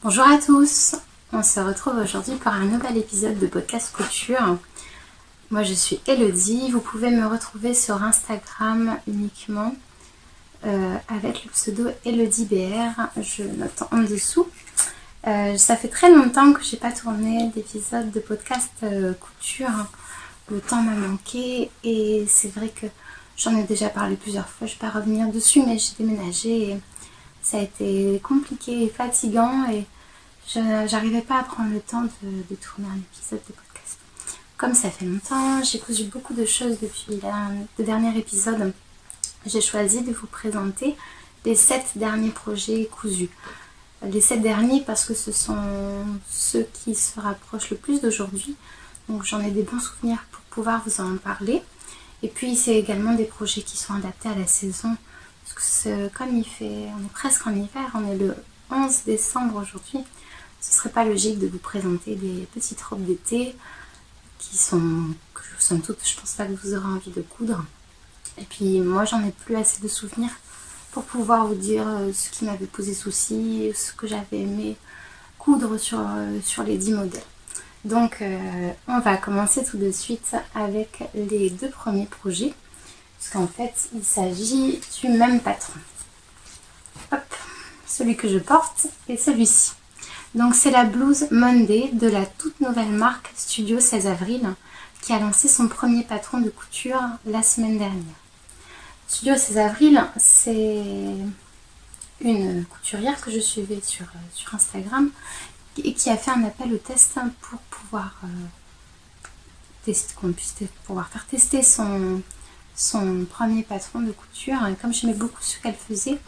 Bonjour à tous, on se retrouve aujourd'hui pour un nouvel épisode de podcast couture. Moi je suis Elodie, vous pouvez me retrouver sur Instagram uniquement avec le pseudo ElodieBR, je note en dessous. Ça fait très longtemps que j'ai pas tourné d'épisode de podcast couture, le temps m'a manqué et c'est vrai que j'en ai déjà parlé plusieurs fois, je ne vais pas revenir dessus mais j'ai déménagé et ça a été compliqué et fatigant et j'arrivais pas à prendre le temps de tourner un épisode de podcast. Comme ça fait longtemps, j'ai cousu beaucoup de choses depuis le dernier épisode. J'ai choisi de vous présenter les 7 derniers projets cousus. Les 7 derniers parce que ce sont ceux qui se rapprochent le plus d'aujourd'hui. Donc j'en ai des bons souvenirs pour pouvoir vous en parler. Et puis c'est également des projets qui sont adaptés à la saison. Parce que comme on est presque en hiver, on est le 11 décembre aujourd'hui. Ce serait pas logique de vous présenter des petites robes d'été que somme toute, je pense pas que vous aurez envie de coudre. Et puis moi j'en ai plus assez de souvenirs pour pouvoir vous dire ce qui m'avait posé souci, ce que j'avais aimé coudre sur les 10 modèles. Donc on va commencer tout de suite avec les 2 premiers projets, parce qu'en fait il s'agit du même patron. Hop, celui que je porte et celui-ci. Donc c'est la blouse Monday de la toute nouvelle marque Studio 16 Avril qui a lancé son premier patron de couture la semaine dernière. Studio 16 Avril, c'est une couturière que je suivais sur Instagram et qui a fait un appel au test pour pouvoir pouvoir faire tester son premier patron de couture. Et comme j'aimais beaucoup ce qu'elle faisait,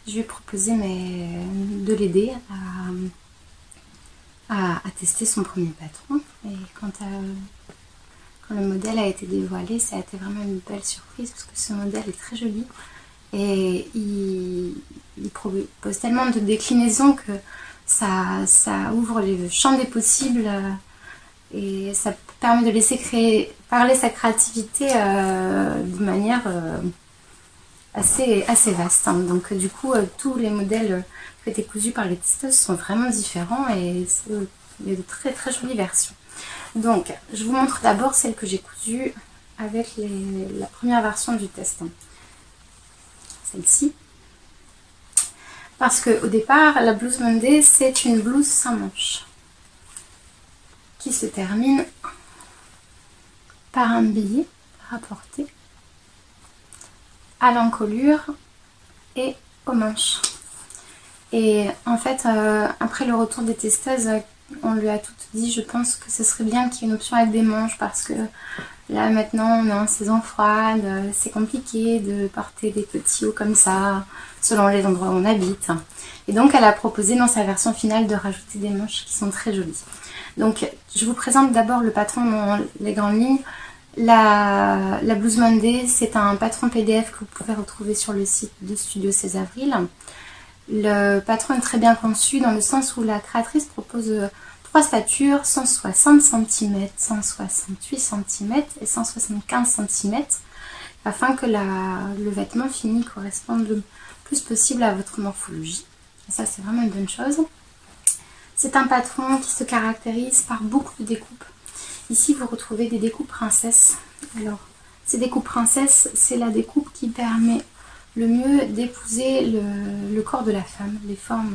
je lui ai proposé de l'aider à tester son premier patron. Et quand le modèle a été dévoilé, ça a été vraiment une belle surprise parce que ce modèle est très joli et il propose tellement de déclinaisons que ça ouvre le champ des possibles et ça permet de laisser parler sa créativité de manière assez vaste. Donc du coup, tous les modèles qui ont été cousus par les testeuses sont vraiment différents et il y a de très très jolies versions. Donc, je vous montre d'abord celle que j'ai cousue avec la première version du test. Celle-ci. Parce qu'au départ, la blouse Monday, c'est une blouse sans manches qui se termine par un billet rapporté à l'encolure et aux manches. Et en fait, après le retour des testeuses, on lui a toutes dit, je pense que ce serait bien qu'il y ait une option avec des manches parce que là maintenant on est en saison froide, c'est compliqué de porter des petits hauts comme ça selon les endroits où on habite. Et donc elle a proposé dans sa version finale de rajouter des manches qui sont très jolies. Donc je vous présente d'abord le patron dans les grandes lignes. La blouse Monday, c'est un patron PDF que vous pouvez retrouver sur le site de Studio 16 Avril. Le patron est très bien conçu dans le sens où la créatrice propose 3 statures, 160 cm, 168 cm et 175 cm afin que le vêtement fini corresponde le plus possible à votre morphologie. Et ça, c'est vraiment une bonne chose. C'est un patron qui se caractérise par beaucoup de découpes. Ici, vous retrouvez des découpes princesses. Alors, ces découpes princesses, c'est la découpe qui permet le mieux d'épouser le corps de la femme, les formes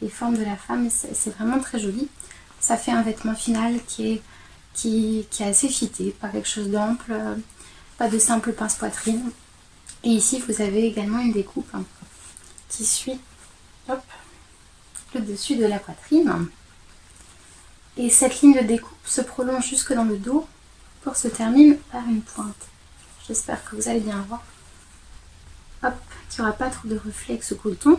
de la femme, c'est vraiment très joli. Ça fait un vêtement final qui est assez fité, pas quelque chose d'ample, pas de simple pince-poitrine. Et ici, vous avez également une découpe qui suit le dessus de la poitrine. Et cette ligne de découpe se prolonge jusque dans le dos pour se terminer par une pointe. J'espère que vous allez bien voir. Hop, qu'il n'y aura pas trop de reflets avec ce coton.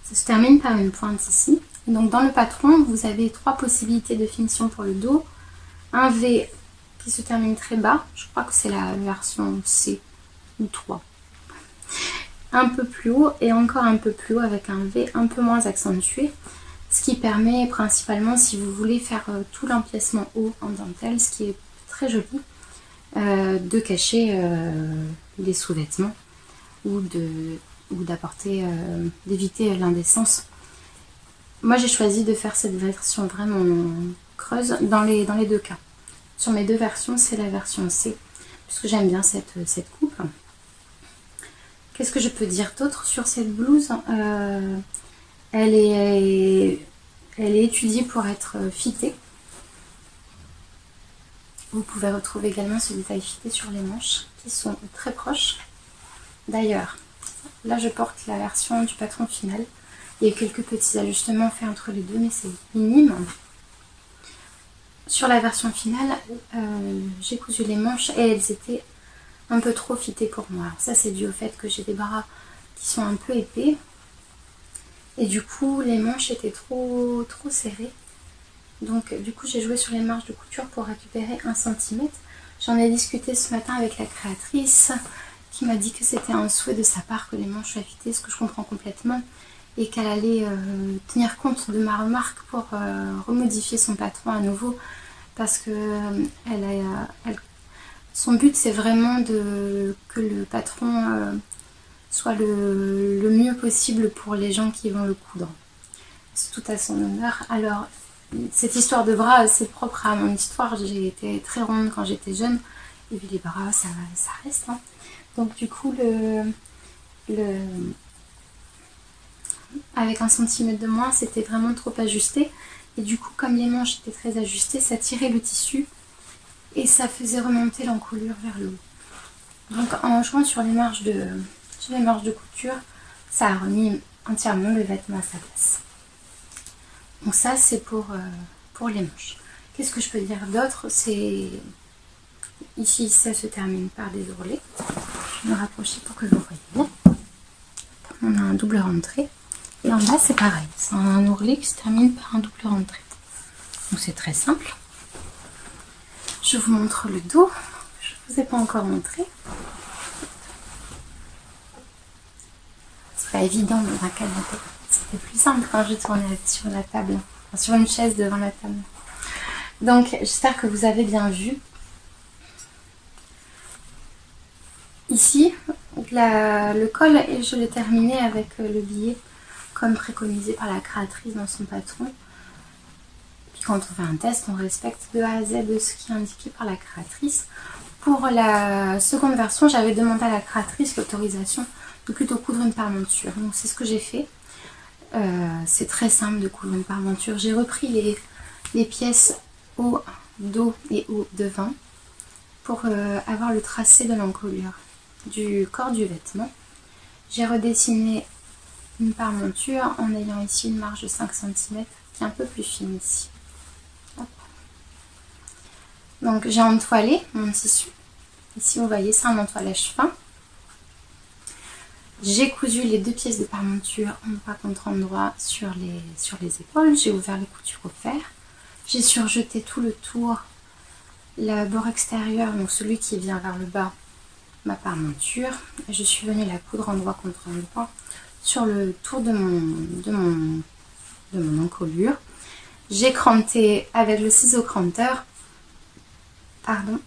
Ça se termine par une pointe ici. Donc dans le patron, vous avez 3 possibilités de finition pour le dos. Un V qui se termine très bas. Je crois que c'est la version C ou 3. Un peu plus haut et encore un peu plus haut avec un V un peu moins accentué. Ce qui permet principalement, si vous voulez faire tout l'empiècement haut en dentelle, ce qui est très joli, de cacher les sous-vêtements ou d'apporter, d'éviter l'indécence moi j'ai choisi de faire cette version vraiment creuse dans les deux cas. Sur mes deux versions, c'est la version C, puisque j'aime bien cette coupe. Qu'est-ce que je peux dire d'autre sur cette blouse? Elle est étudiée pour être fitée. Vous pouvez retrouver également ce détail fité sur les manches qui sont très proches. D'ailleurs, là je porte la version du patron final. Il y a quelques petits ajustements faits entre les deux, mais c'est minime. Sur la version finale, j'ai cousu les manches et elles étaient un peu trop fitées pour moi. Ça c'est dû au fait que j'ai des bras qui sont un peu épais. Et du coup, les manches étaient trop serrées. Donc du coup j'ai joué sur les marges de couture pour récupérer 1 cm. J'en ai discuté ce matin avec la créatrice qui m'a dit que c'était un souhait de sa part que les manches soient fitées, ce que je comprends complètement, et qu'elle allait tenir compte de ma remarque pour remodifier son patron à nouveau, parce que son but c'est vraiment que le patron soit le mieux possible pour les gens qui vont le coudre. C'est tout à son honneur. Alors cette histoire de bras, c'est propre à mon histoire. J'ai été très ronde quand j'étais jeune. Et puis les bras, ça reste. Hein. Donc du coup, avec 1 cm de moins, c'était vraiment trop ajusté. Et du coup, comme les manches étaient très ajustées, ça tirait le tissu. Et ça faisait remonter l'encolure vers le haut. Donc en jouant sur les marges de couture, ça a remis entièrement le vêtement à sa place. Donc ça c'est pour les manches. Qu'est-ce que je peux dire d'autre? C'est ici ça se termine par des ourlets. Je vais me rapprocher pour que vous voyez bien. On a un double rentré. Et en bas c'est pareil. C'est un ourlet qui se termine par un double rentré. Donc c'est très simple. Je vous montre le dos. Je ne vous ai pas encore montré. C'est pas évident dans un canapé. C'était plus simple quand je tournais sur la table, enfin, sur une chaise devant la table. Donc j'espère que vous avez bien vu. Ici, le col, et je l'ai terminé avec le billet comme préconisé par la créatrice dans son patron. Puis quand on fait un test, on respecte de A à Z de ce qui est indiqué par la créatrice. Pour la seconde version, j'avais demandé à la créatrice l'autorisation de plutôt coudre une parmenture. Donc c'est ce que j'ai fait. C'est très simple de coudre une parmenture. J'ai repris les pièces au dos et au devant pour avoir le tracé de l'encolure du corps du vêtement. J'ai redessiné une parmenture en ayant ici une marge de 5 cm qui est un peu plus fine ici. Hop. Donc j'ai entoilé mon tissu. Ici vous voyez, c'est un entoilage fin. J'ai cousu les 2 pièces de parmenture endroit contre endroit sur les épaules. J'ai ouvert les coutures au fer. J'ai surjeté tout le tour, le bord extérieur, donc celui qui vient vers le bas, ma parmenture. Et je suis venue la coudre endroit contre endroit sur le tour de mon encolure. J'ai cranté avec le ciseau cranteur, pardon,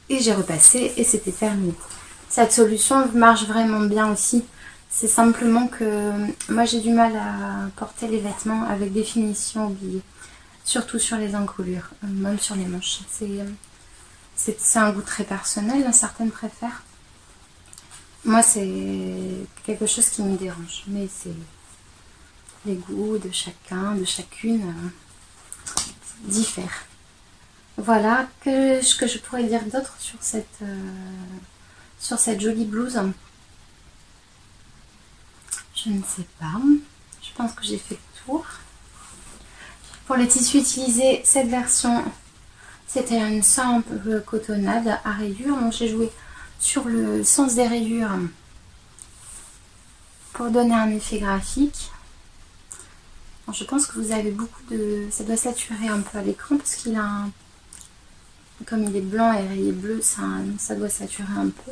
et j'ai repassé et c'était terminé. Cette solution marche vraiment bien aussi. C'est simplement que moi j'ai du mal à porter les vêtements avec des finitions oubliées. Surtout sur les encolures, même sur les manches. C'est un goût très personnel, certaines préfèrent. Moi c'est quelque chose qui me dérange. Mais c'est les goûts de chacun, de chacune diffèrent. Voilà, que je pourrais dire d'autre sur cette jolie blouse. Je ne sais pas. Je pense que j'ai fait le tour. Pour les tissus utilisés, cette version, c'était une simple cotonnade à rayures. Donc j'ai joué sur le sens des rayures pour donner un effet graphique. Alors, je pense que vous avez beaucoup de... Ça doit saturer un peu à l'écran parce qu'il a un... Comme il est blanc et rayé bleu, ça doit saturer un peu.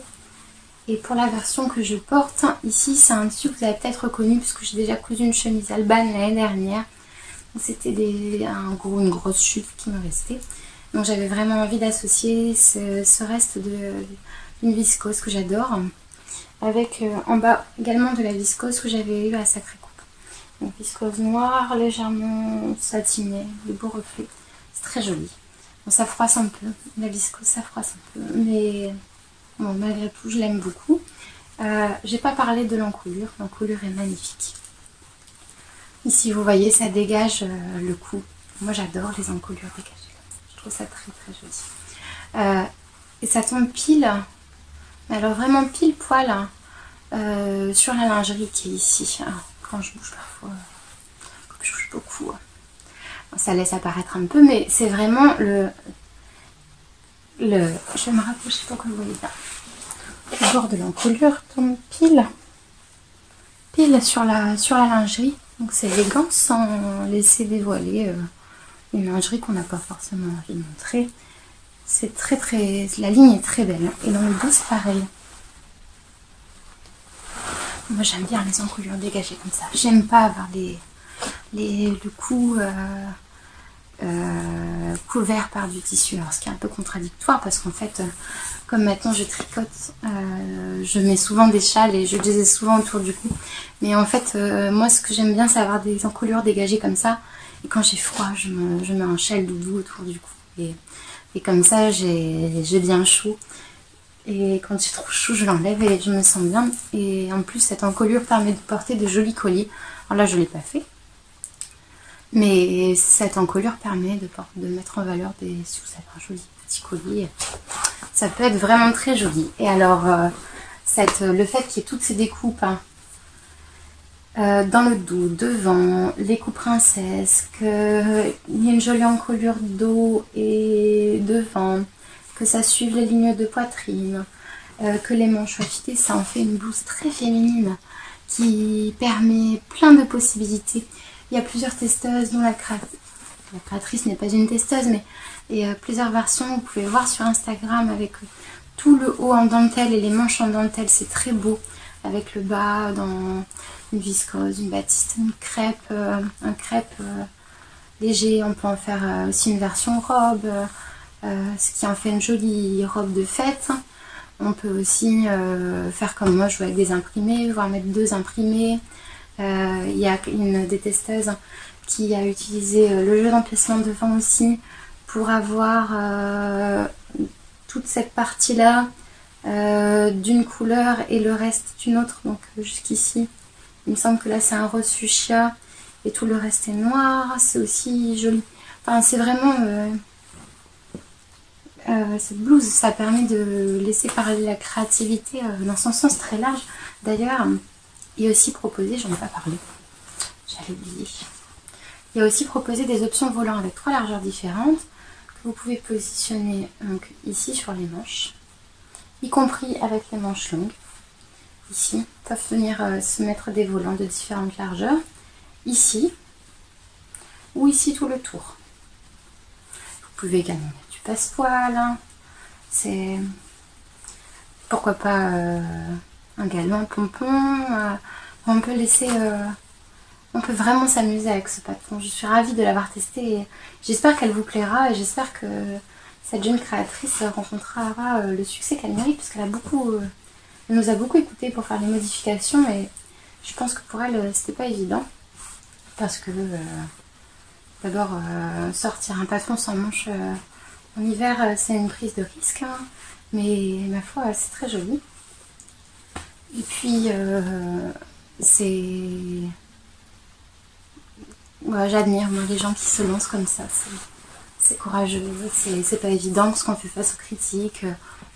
Et pour la version que je porte, ici c'est un tissu que vous avez peut-être reconnu puisque j'ai déjà cousu une chemise Alban l'année dernière. C'était une grosse chute qui me restait. Donc j'avais vraiment envie d'associer ce reste d'une viscose que j'adore. Avec en bas également de la viscose que j'avais eu à Sacré Coupe. Donc viscose noire, légèrement satinée, de beaux reflets. C'est très joli. Bon, ça froisse un peu, la viscose ça froisse un peu, mais bon, malgré tout je l'aime beaucoup. J'ai pas parlé de l'encolure, l'encolure est magnifique. Ici vous voyez ça dégage le cou. Moi j'adore les encolures dégagées, je trouve ça très très joli. Et ça tombe pile, mais alors vraiment pile poil sur la lingerie qui est ici. Alors, quand je bouge parfois, quand je bouge beaucoup, ça laisse apparaître un peu, mais c'est vraiment le... Je vais me rapprocher pour que vous voyez bien. Le bord de l'encolure tombe pile sur la lingerie. Donc c'est élégant sans laisser dévoiler une lingerie qu'on n'a pas forcément envie de montrer. C'est très très... La ligne est très belle. Et dans le dos c'est pareil. Moi j'aime bien les encolures dégagées comme ça. J'aime pas avoir le cou couvert par du tissu. Alors ce qui est un peu contradictoire parce qu'en fait, comme maintenant je tricote, je mets souvent des châles et je les ai souvent autour du cou. Mais en fait, moi ce que j'aime bien c'est avoir des encolures dégagées comme ça. Et quand j'ai froid, je mets un châle doudou autour du cou. Et comme ça, j'ai bien chaud. Et quand j'ai trop chaud, je l'enlève et je me sens bien. Et en plus, cette encolure permet de porter de jolis colliers. Alors là, je ne l'ai pas fait. Mais cette encolure permet de mettre en valeur si vous avez un joli petit collier. Ça peut être vraiment très joli. Et alors, le fait qu'il y ait toutes ces découpes dans le dos, devant, les coups princesses, qu'il y ait une jolie encolure dos et devant, que ça suive les lignes de poitrine, que les manches soient fitées, ça en fait une blouse très féminine qui permet plein de possibilités. Il y a plusieurs testeuses dont la créatrice n'est pas une testeuse, mais il y a plusieurs versions. Vous pouvez voir sur Instagram avec tout le haut en dentelle et les manches en dentelle, c'est très beau. Avec le bas dans une viscose, une batiste, une crêpe, un crêpe léger. On peut en faire aussi une version robe, ce qui en fait une jolie robe de fête. On peut aussi faire comme moi, jouer avec des imprimés, voire mettre 2 imprimés. Il y a une des testeuses qui a utilisé le jeu d'emplacement devant aussi pour avoir toute cette partie là d'une couleur et le reste d'une autre. Donc jusqu'ici il me semble que là c'est un rose fuchsia et tout le reste est noir. C'est aussi joli, enfin c'est vraiment cette blouse, ça permet de laisser parler la créativité dans son sens très large. D'ailleurs il est aussi proposé, j'en ai pas parlé, j'allais oublier, il y a aussi proposé des options volant avec 3 largeurs différentes que vous pouvez positionner donc ici sur les manches, y compris avec les manches longues. Ici, peuvent venir se mettre des volants de différentes largeurs, ici ou ici tout le tour. Vous pouvez également mettre du passepoil, c'est pourquoi pas un galon, un pompon. On peut laisser, on peut vraiment s'amuser avec ce patron. Je suis ravie de l'avoir testé et j'espère qu'elle vous plaira et j'espère que cette jeune créatrice rencontrera le succès qu'elle mérite parce qu'elle a beaucoup, elle nous a beaucoup écouté pour faire les modifications et je pense que pour elle c'était pas évident parce que d'abord sortir un patron sans manche en hiver c'est une prise de risque, hein, mais ma foi c'est très joli. Et puis ouais, j'admire moi les gens qui se lancent comme ça, c'est courageux, c'est pas évident parce qu'on fait face aux critiques,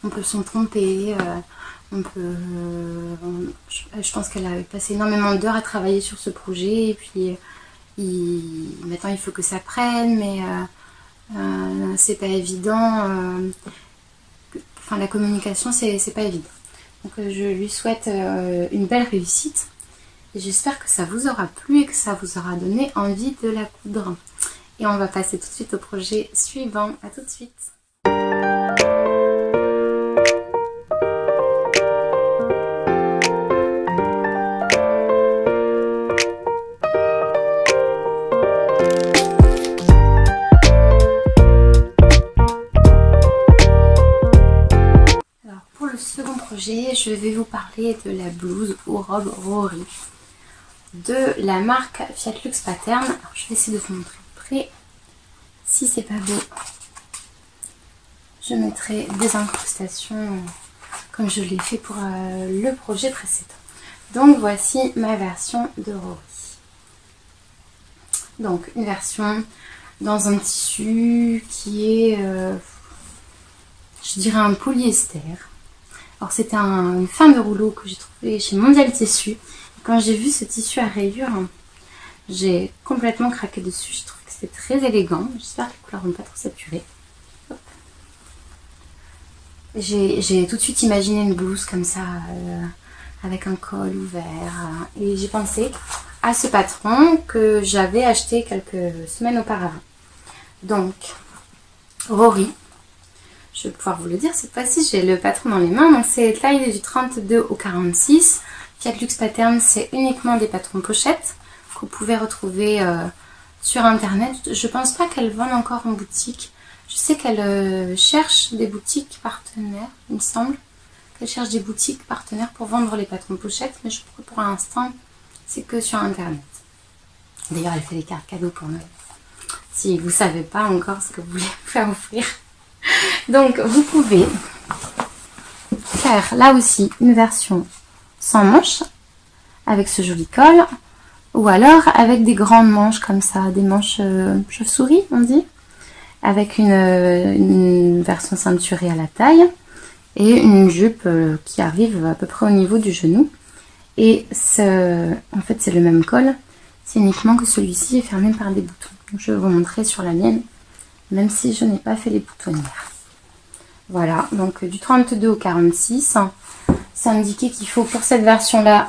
on peut s'en tromper, je pense qu'elle a passé énormément d'heures à travailler sur ce projet et puis maintenant il faut que ça prenne, mais c'est pas évident, enfin la communication c'est pas évident. Donc je lui souhaite une belle réussite et j'espère que ça vous aura plu et que ça vous aura donné envie de la coudre. Et on va passer tout de suite au projet suivant. À tout de suite. Je vais vous parler de la blouse ou robe Rory. de la marque Fiat Lux Pattern. Alors, je vais essayer de vous montrer de près. Si c'est pas beau, je mettrai des incrustations comme je l'ai fait pour le projet précédent. Donc voici ma version de Rory. Donc une version dans un tissu qui est, je dirais, un polyester. Alors c'était une fin de rouleau que j'ai trouvé chez Mondial Tissu. Et quand j'ai vu ce tissu à rayures, j'ai complètement craqué dessus. Je trouve que c'est très élégant. J'espère que les couleurs ne vont pas trop saturer. J'ai tout de suite imaginé une blouse comme ça, avec un col ouvert. Et j'ai pensé à ce patron que j'avais acheté quelques semaines auparavant. Donc, Rory, je vais pouvoir vous le dire, cette fois-ci j'ai le patron dans les mains. Donc c'est taille du 32 au 46. Fiat Lux Pattern, c'est uniquement des patrons pochettes que vous pouvez retrouver sur internet. Je pense pas qu'elle vende encore en boutique. Je sais qu'elle cherche des boutiques partenaires, il me semble. Qu'elle cherche des boutiques partenaires pour vendre les patrons pochettes. Mais je crois que pour l'instant, c'est que sur internet. D'ailleurs, elle fait des cartes cadeaux pour Noël. Si vous ne savez pas encore ce que vous voulez vous faire offrir. Donc, vous pouvez faire là aussi une version sans manches, avec ce joli col. Ou alors avec des grandes manches comme ça, des manches chauve-souris, on dit. Avec une version ceinturée à la taille. Et une jupe qui arrive à peu près au niveau du genou. Et en fait, c'est le même col. C'est uniquement que celui-ci est fermé par des boutons. Donc, je vais vous montrer sur la mienne, même si je n'ai pas fait les boutonnières. Voilà, donc du 32 au 46, c'est indiqué qu'il faut pour cette version-là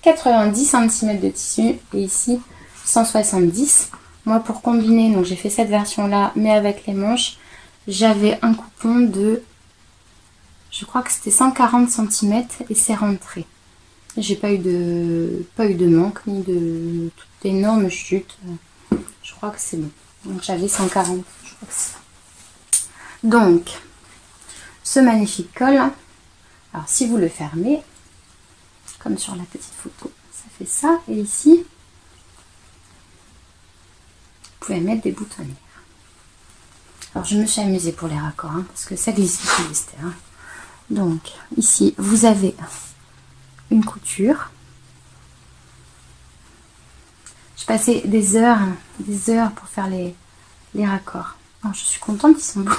90 cm de tissu et ici 170. Moi, pour combiner, donc j'ai fait cette version-là, mais avec les manches, j'avais un coupon de, je crois que c'était 140 cm et c'est rentré. J'ai pas eu de manque ni de toute énorme chute. Je crois que c'est bon. Donc j'avais 140. Je crois que c'est ça. Donc ce magnifique col. Alors si vous le fermez, comme sur la petite photo, ça fait ça. Et ici, vous pouvez mettre des boutonnières. Alors je me suis amusée pour les raccords, hein, parce que ça glisse du polyester. Hein. Donc ici, vous avez une couture. J'ai passé des heures pour faire les raccords. Alors, je suis contente, ils sont beaux.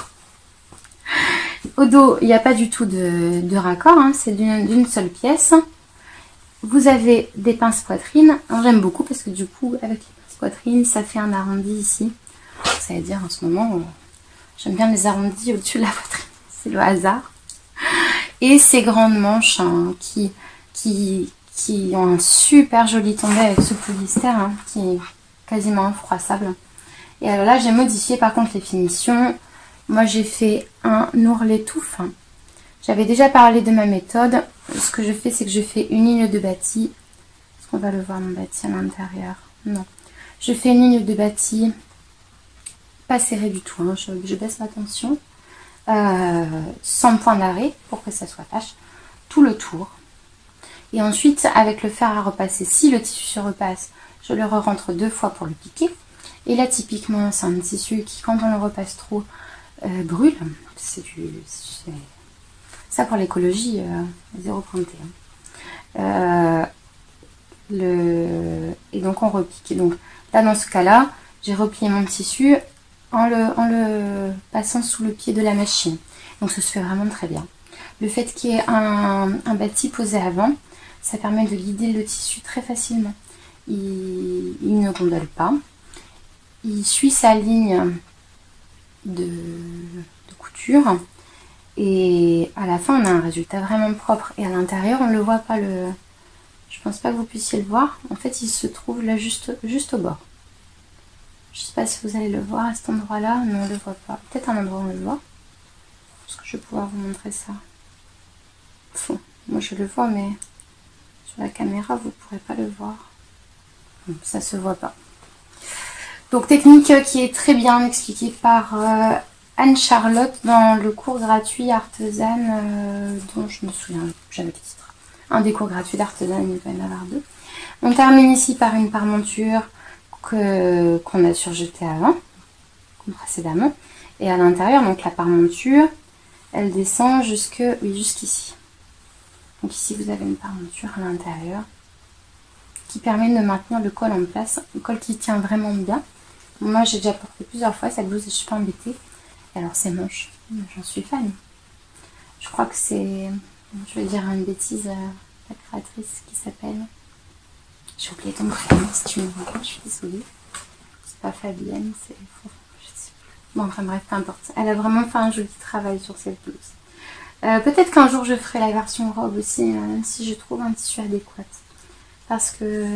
Au dos, il n'y a pas du tout de raccord, hein, c'est d'une seule pièce. Vous avez des pinces poitrine. J'aime beaucoup parce que du coup, avec les pinces poitrine, ça fait un arrondi ici. Ça veut dire en ce moment, j'aime bien les arrondis au-dessus de la poitrine. C'est le hasard. Et ces grandes manches hein, qui ont un super joli tombé avec ce polyester hein, qui est quasiment infroissable. Et alors là, j'ai modifié par contre les finitions. Moi, j'ai fait un ourlet tout fin. J'avais déjà parlé de ma méthode. Ce que je fais, c'est que je fais une ligne de bâti. Est-ce qu'on va le voir, mon bâti à l'intérieur? Non. Je fais une ligne de bâti pas serrée du tout. Hein. Je baisse la tension. Sans point d'arrêt pour que ça soit tâche. Tout le tour. Et ensuite, avec le fer à repasser, si le tissu se repasse, je le rentre 2 fois pour le piquer. Et là, typiquement, c'est un tissu qui, quand on le repasse trop, brûle. Ça, pour l'écologie, 0,31. Et donc, on repique. Et donc, là, dans ce cas-là, j'ai replié mon tissu en le passant sous le pied de la machine. Donc, ça se fait vraiment très bien. Le fait qu'il y ait un bâti posé avant, ça permet de guider le tissu très facilement. Il ne gondole pas. Il suit sa ligne de couture. Et à la fin, on a un résultat vraiment propre. Et à l'intérieur, on ne le voit pas. Je pense pas que vous puissiez le voir. En fait, il se trouve là juste au bord. Je sais pas si vous allez le voir à cet endroit-là. Non, on ne le voit pas. Peut-être un endroit où on le voit. Est-ce que je vais pouvoir vous montrer ça? Bon, moi, je le vois, mais sur la caméra, vous ne pourrez pas le voir. Ça se voit pas. Donc, technique qui est très bien expliquée par Anne-Charlotte dans le cours gratuit artisane dont je me souviens jamais le titre. un décours gratuit d'Artisan, il va y en avoir 2. On termine ici par une parmenture qu'on a surjetée avant, précédemment. Et à l'intérieur, donc la parmenture, elle descend jusqu'ici. Donc ici, vous avez une parmenture à l'intérieur qui permet de maintenir le col en place. Le col qui tient vraiment bien. Moi, j'ai déjà porté plusieurs fois cette blouse et je suis pas embêtée. Et alors, ces manches, j'en suis fan. Je crois que c'est, je vais dire une bêtise, la créatrice qui s'appelle... J'ai oublié ton prénom, si tu me vois, je suis désolée. C'est pas Fabienne, c'est... Je sais plus. Bon, enfin bref, peu importe. Elle a vraiment fait un joli travail sur cette blouse. Peut-être qu'un jour, je ferai la version robe aussi, si je trouve un tissu adéquat. Parce que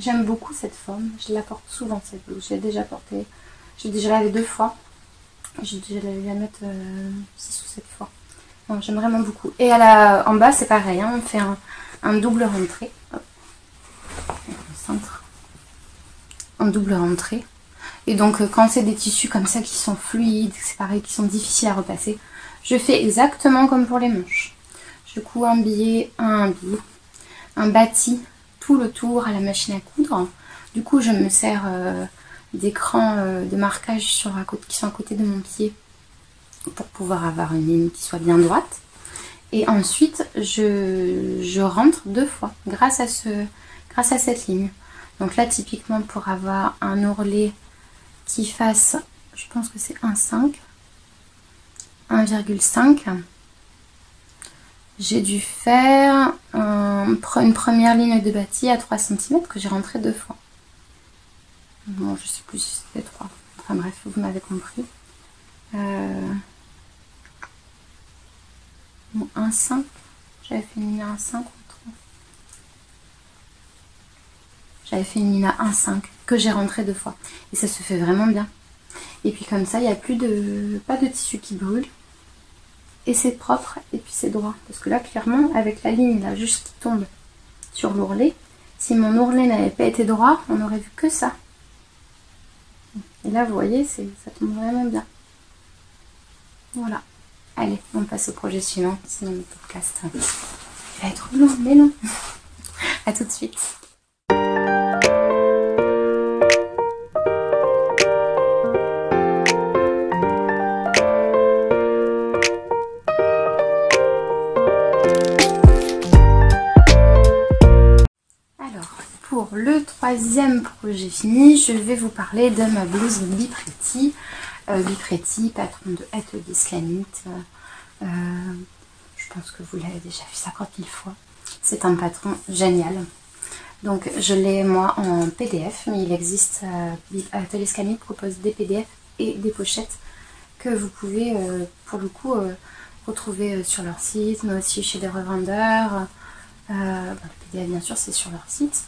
j'aime beaucoup cette forme. Je la porte souvent, cette blouse. J'ai déjà porté... J'ai déjà lavé 2 fois. J'ai déjà lavé la mettre 6 ou 7 fois. J'aime vraiment beaucoup. Et en bas, c'est pareil. Hein, on fait un double rentrée. Hop. Centre. En double rentrée. Et donc, quand c'est des tissus comme ça qui sont fluides, c'est pareil, qui sont difficiles à repasser, je fais exactement comme pour les manches. Je couds un bâti tout le tour à la machine à coudre. Du coup, je me sers d'écran de marquage qui sont à côté de mon pied pour pouvoir avoir une ligne qui soit bien droite. Et ensuite, je rentre 2 fois grâce à cette ligne. Donc là, typiquement, pour avoir un ourlet qui fasse, je pense que c'est 1,5, j'ai dû faire une première ligne de bâti à 3 cm que j'ai rentré 2 fois. Bon, je sais plus si c'était 3. Enfin bref, vous m'avez compris. Bon, 1,5. J'avais fait une ligne à 1,5 ou 3. J'avais fait une ligne à 1,5 que j'ai rentré 2 fois. Et ça se fait vraiment bien. Et puis comme ça, il n'y a pas de tissu qui brûle. Et c'est propre et puis c'est droit. Parce que là, clairement, avec la ligne là juste qui tombe sur l'ourlet, si mon ourlet n'avait pas été droit, on n'aurait vu que ça. Et là, vous voyez, ça tombe vraiment bien. Voilà. Allez, on passe au projet suivant. Sinon, le podcast va être long, mais non. À tout de suite. Pour le 3e projet fini, je vais vous parler de ma blouse Bipretti. Bipretti, patron de Atelier Slamite. Je pense que vous l'avez déjà vu 50 000 fois. C'est un patron génial. Donc je l'ai moi en PDF, mais il existe, Atelier Slamite propose des PDF et des pochettes que vous pouvez pour le coup retrouver sur leur site, mais aussi chez des revendeurs. Le PDF bien sûr c'est sur leur site.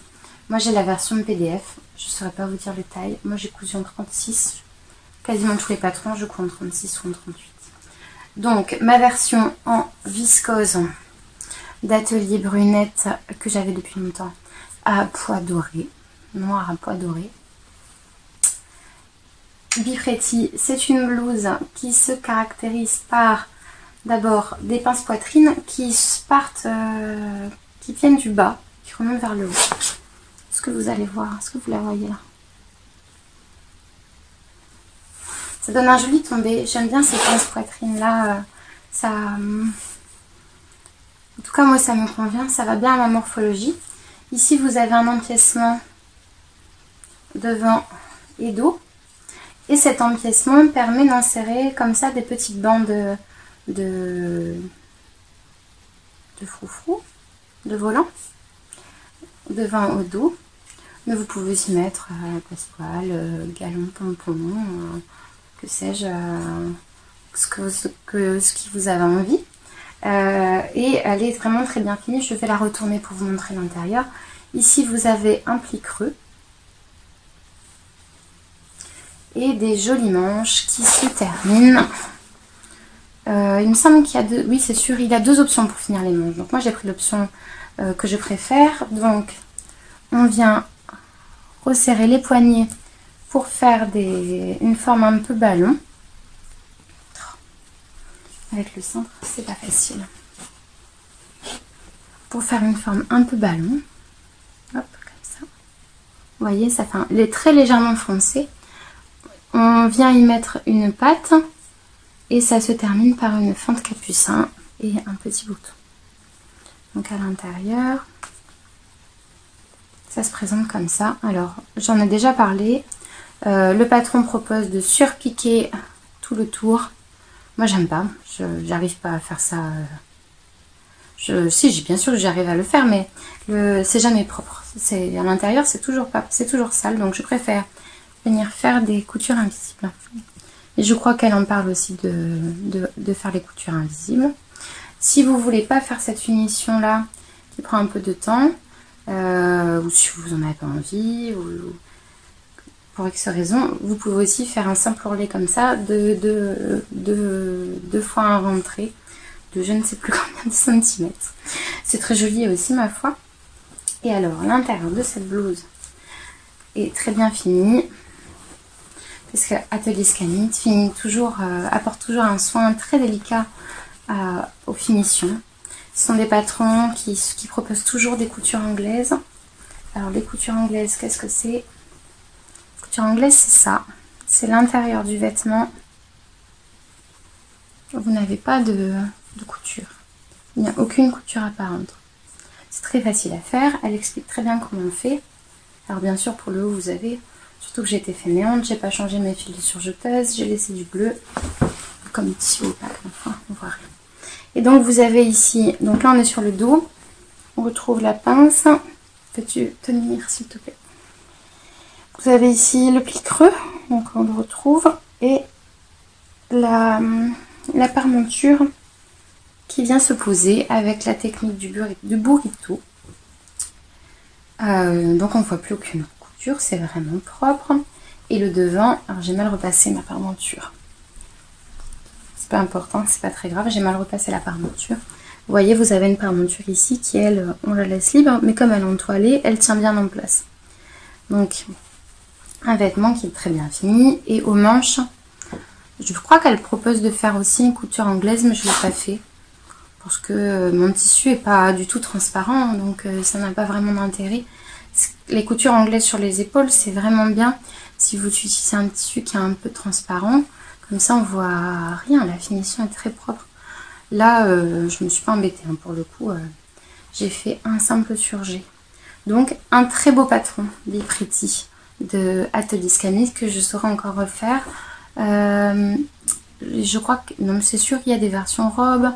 Moi j'ai la version PDF, je ne saurais pas vous dire le taille. Moi j'ai cousu en 36, quasiment tous les patrons je couds en 36 ou en 38. Donc ma version en viscose d'Atelier Brunette que j'avais depuis longtemps à pois doré, noir à pois doré. Bipretti, c'est une blouse qui se caractérise par d'abord des pinces poitrine qui partent, qui viennent du bas, qui remontent vers le haut. Est-ce que vous allez voir? Est-ce que vous la voyez là? Ça donne un joli tombé. J'aime bien ces pinces poitrine là. En tout cas, moi ça me convient. Ça va bien à ma morphologie. Ici, vous avez un empiècement devant et dos. Et cet empiècement permet d'insérer comme ça des petites bandes de froufrou, de volant, devant au dos. Mais vous pouvez y mettre passepoil, galon, pompon, que sais-je, ce qui vous avez envie. Et elle est vraiment très bien finie. Je vais la retourner pour vous montrer l'intérieur. Ici, vous avez un pli creux et des jolies manches qui se terminent. Il me semble qu'il y a deux... Oui, c'est sûr, il y a 2 options pour finir les manches. Donc moi, j'ai pris l'option que je préfère. Donc, on vient resserrer les poignets pour faire une forme un peu ballon. Avec le centre, c'est pas facile. pour faire une forme un peu ballon. Hop, comme ça. Vous voyez, ça fait un très légèrement foncé. On vient y mettre une patte et ça se termine par une fente capucin et un petit bouton. Donc à l'intérieur, ça se présente comme ça. Alors, j'en ai déjà parlé. Le patron propose de surpiquer tout le tour. Moi, j'aime pas. J'arrive pas à faire ça. Si, bien sûr que j'arrive à le faire, mais c'est jamais propre. À l'intérieur, c'est toujours sale. Donc, je préfère venir faire des coutures invisibles. Et je crois qu'elle en parle aussi de faire les coutures invisibles. Si vous voulez pas faire cette finition là qui prend un peu de temps, ou si vous en avez pas envie, ou pour X raison, vous pouvez aussi faire un simple ourlet comme ça, deux fois un rentré de je ne sais plus combien de centimètres. C'est très joli aussi ma foi. Et alors l'intérieur de cette blouse est très bien fini. Parce que Atelier Scanit apporte toujours un soin très délicat aux finitions. Ce sont des patrons qui proposent toujours des coutures anglaises. Alors les coutures anglaises, qu'est-ce que c'est? Couture anglaise, c'est ça. C'est l'intérieur du vêtement. Vous n'avez pas de couture. Il n'y a aucune couture apparente. C'est très facile à faire. Elle explique très bien comment on fait. Alors bien sûr, pour le haut, vous avez... Surtout que j'ai été fainéante, j'ai pas changé mes fils de surjeteuse, j'ai laissé du bleu, comme ici, enfin, on voit rien. Et donc vous avez ici, donc là on est sur le dos, on retrouve la pince. Peux-tu tenir s'il te plaît? Vous avez ici le pli creux, donc on le retrouve, et la parmenture qui vient se poser avec la technique du burrito. Donc on ne voit plus aucune couture, c'est vraiment propre. Et le devant, alors j'ai mal repassé ma parmenture. C'est pas important, c'est pas très grave, j'ai mal repassé la parmenture. Vous voyez, vous avez une parmenture ici qui, elle, on la laisse libre, mais comme elle est entoilée, elle tient bien en place. Donc, un vêtement qui est très bien fini. Et aux manches, je crois qu'elle propose de faire aussi une couture anglaise, mais je ne l'ai pas fait. Parce que mon tissu n'est pas du tout transparent, donc ça n'a pas vraiment d'intérêt. Les coutures anglaises sur les épaules, c'est vraiment bien si vous utilisez un tissu qui est un peu transparent. Comme ça, on voit rien, la finition est très propre. Là, je me suis pas embêtée, hein, pour le coup. J'ai fait un simple surjet. Donc, un très beau patron, Be Pretty, de Atelier Scanit, que je saurais encore refaire. Je crois que, non, c'est sûr qu'il y a des versions robes.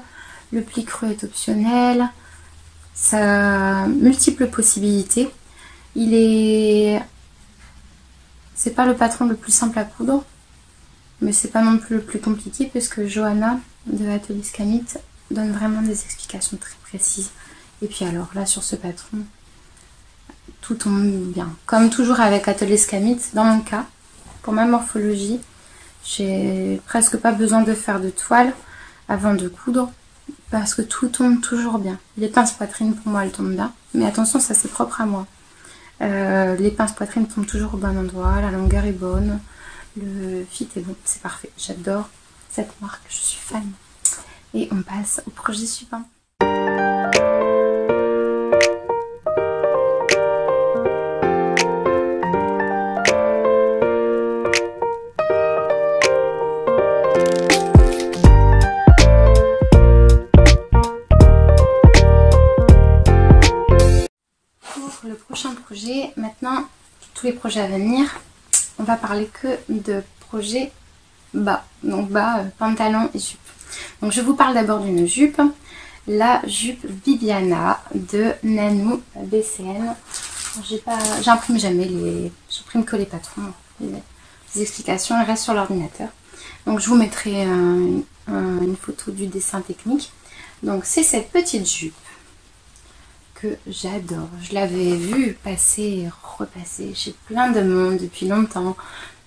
Le pli creux est optionnel. Ça a multiples possibilités. C'est pas le patron le plus simple à coudre, mais c'est pas non plus le plus compliqué, puisque Johanna de Atelier Scanit donne vraiment des explications très précises. Et puis alors là, sur ce patron, tout tombe bien. Comme toujours avec Atelier Scanit, dans mon cas, pour ma morphologie, j'ai presque pas besoin de faire de toile avant de coudre, parce que tout tombe toujours bien. Les pinces poitrine, pour moi, elles tombent bien, mais attention, ça c'est propre à moi. Les pinces poitrine tombent toujours au bon endroit, la longueur est bonne, le fit est bon, c'est parfait. J'adore cette marque, je suis fan. Et on passe au projet suivant. Pour le prochain projet, maintenant, tous les projets à venir, on va parler que de projets bas. Donc bas, pantalon et jupe. Donc je vous parle d'abord d'une jupe. La jupe Bibiana de Nanou BCN. J'imprime jamais j'imprime que les patrons. Les explications, elles restent sur l'ordinateur. Donc je vous mettrai une photo du dessin technique. Donc c'est cette petite jupe que j'adore. Je l'avais vue passer et repasser chez plein de monde depuis longtemps.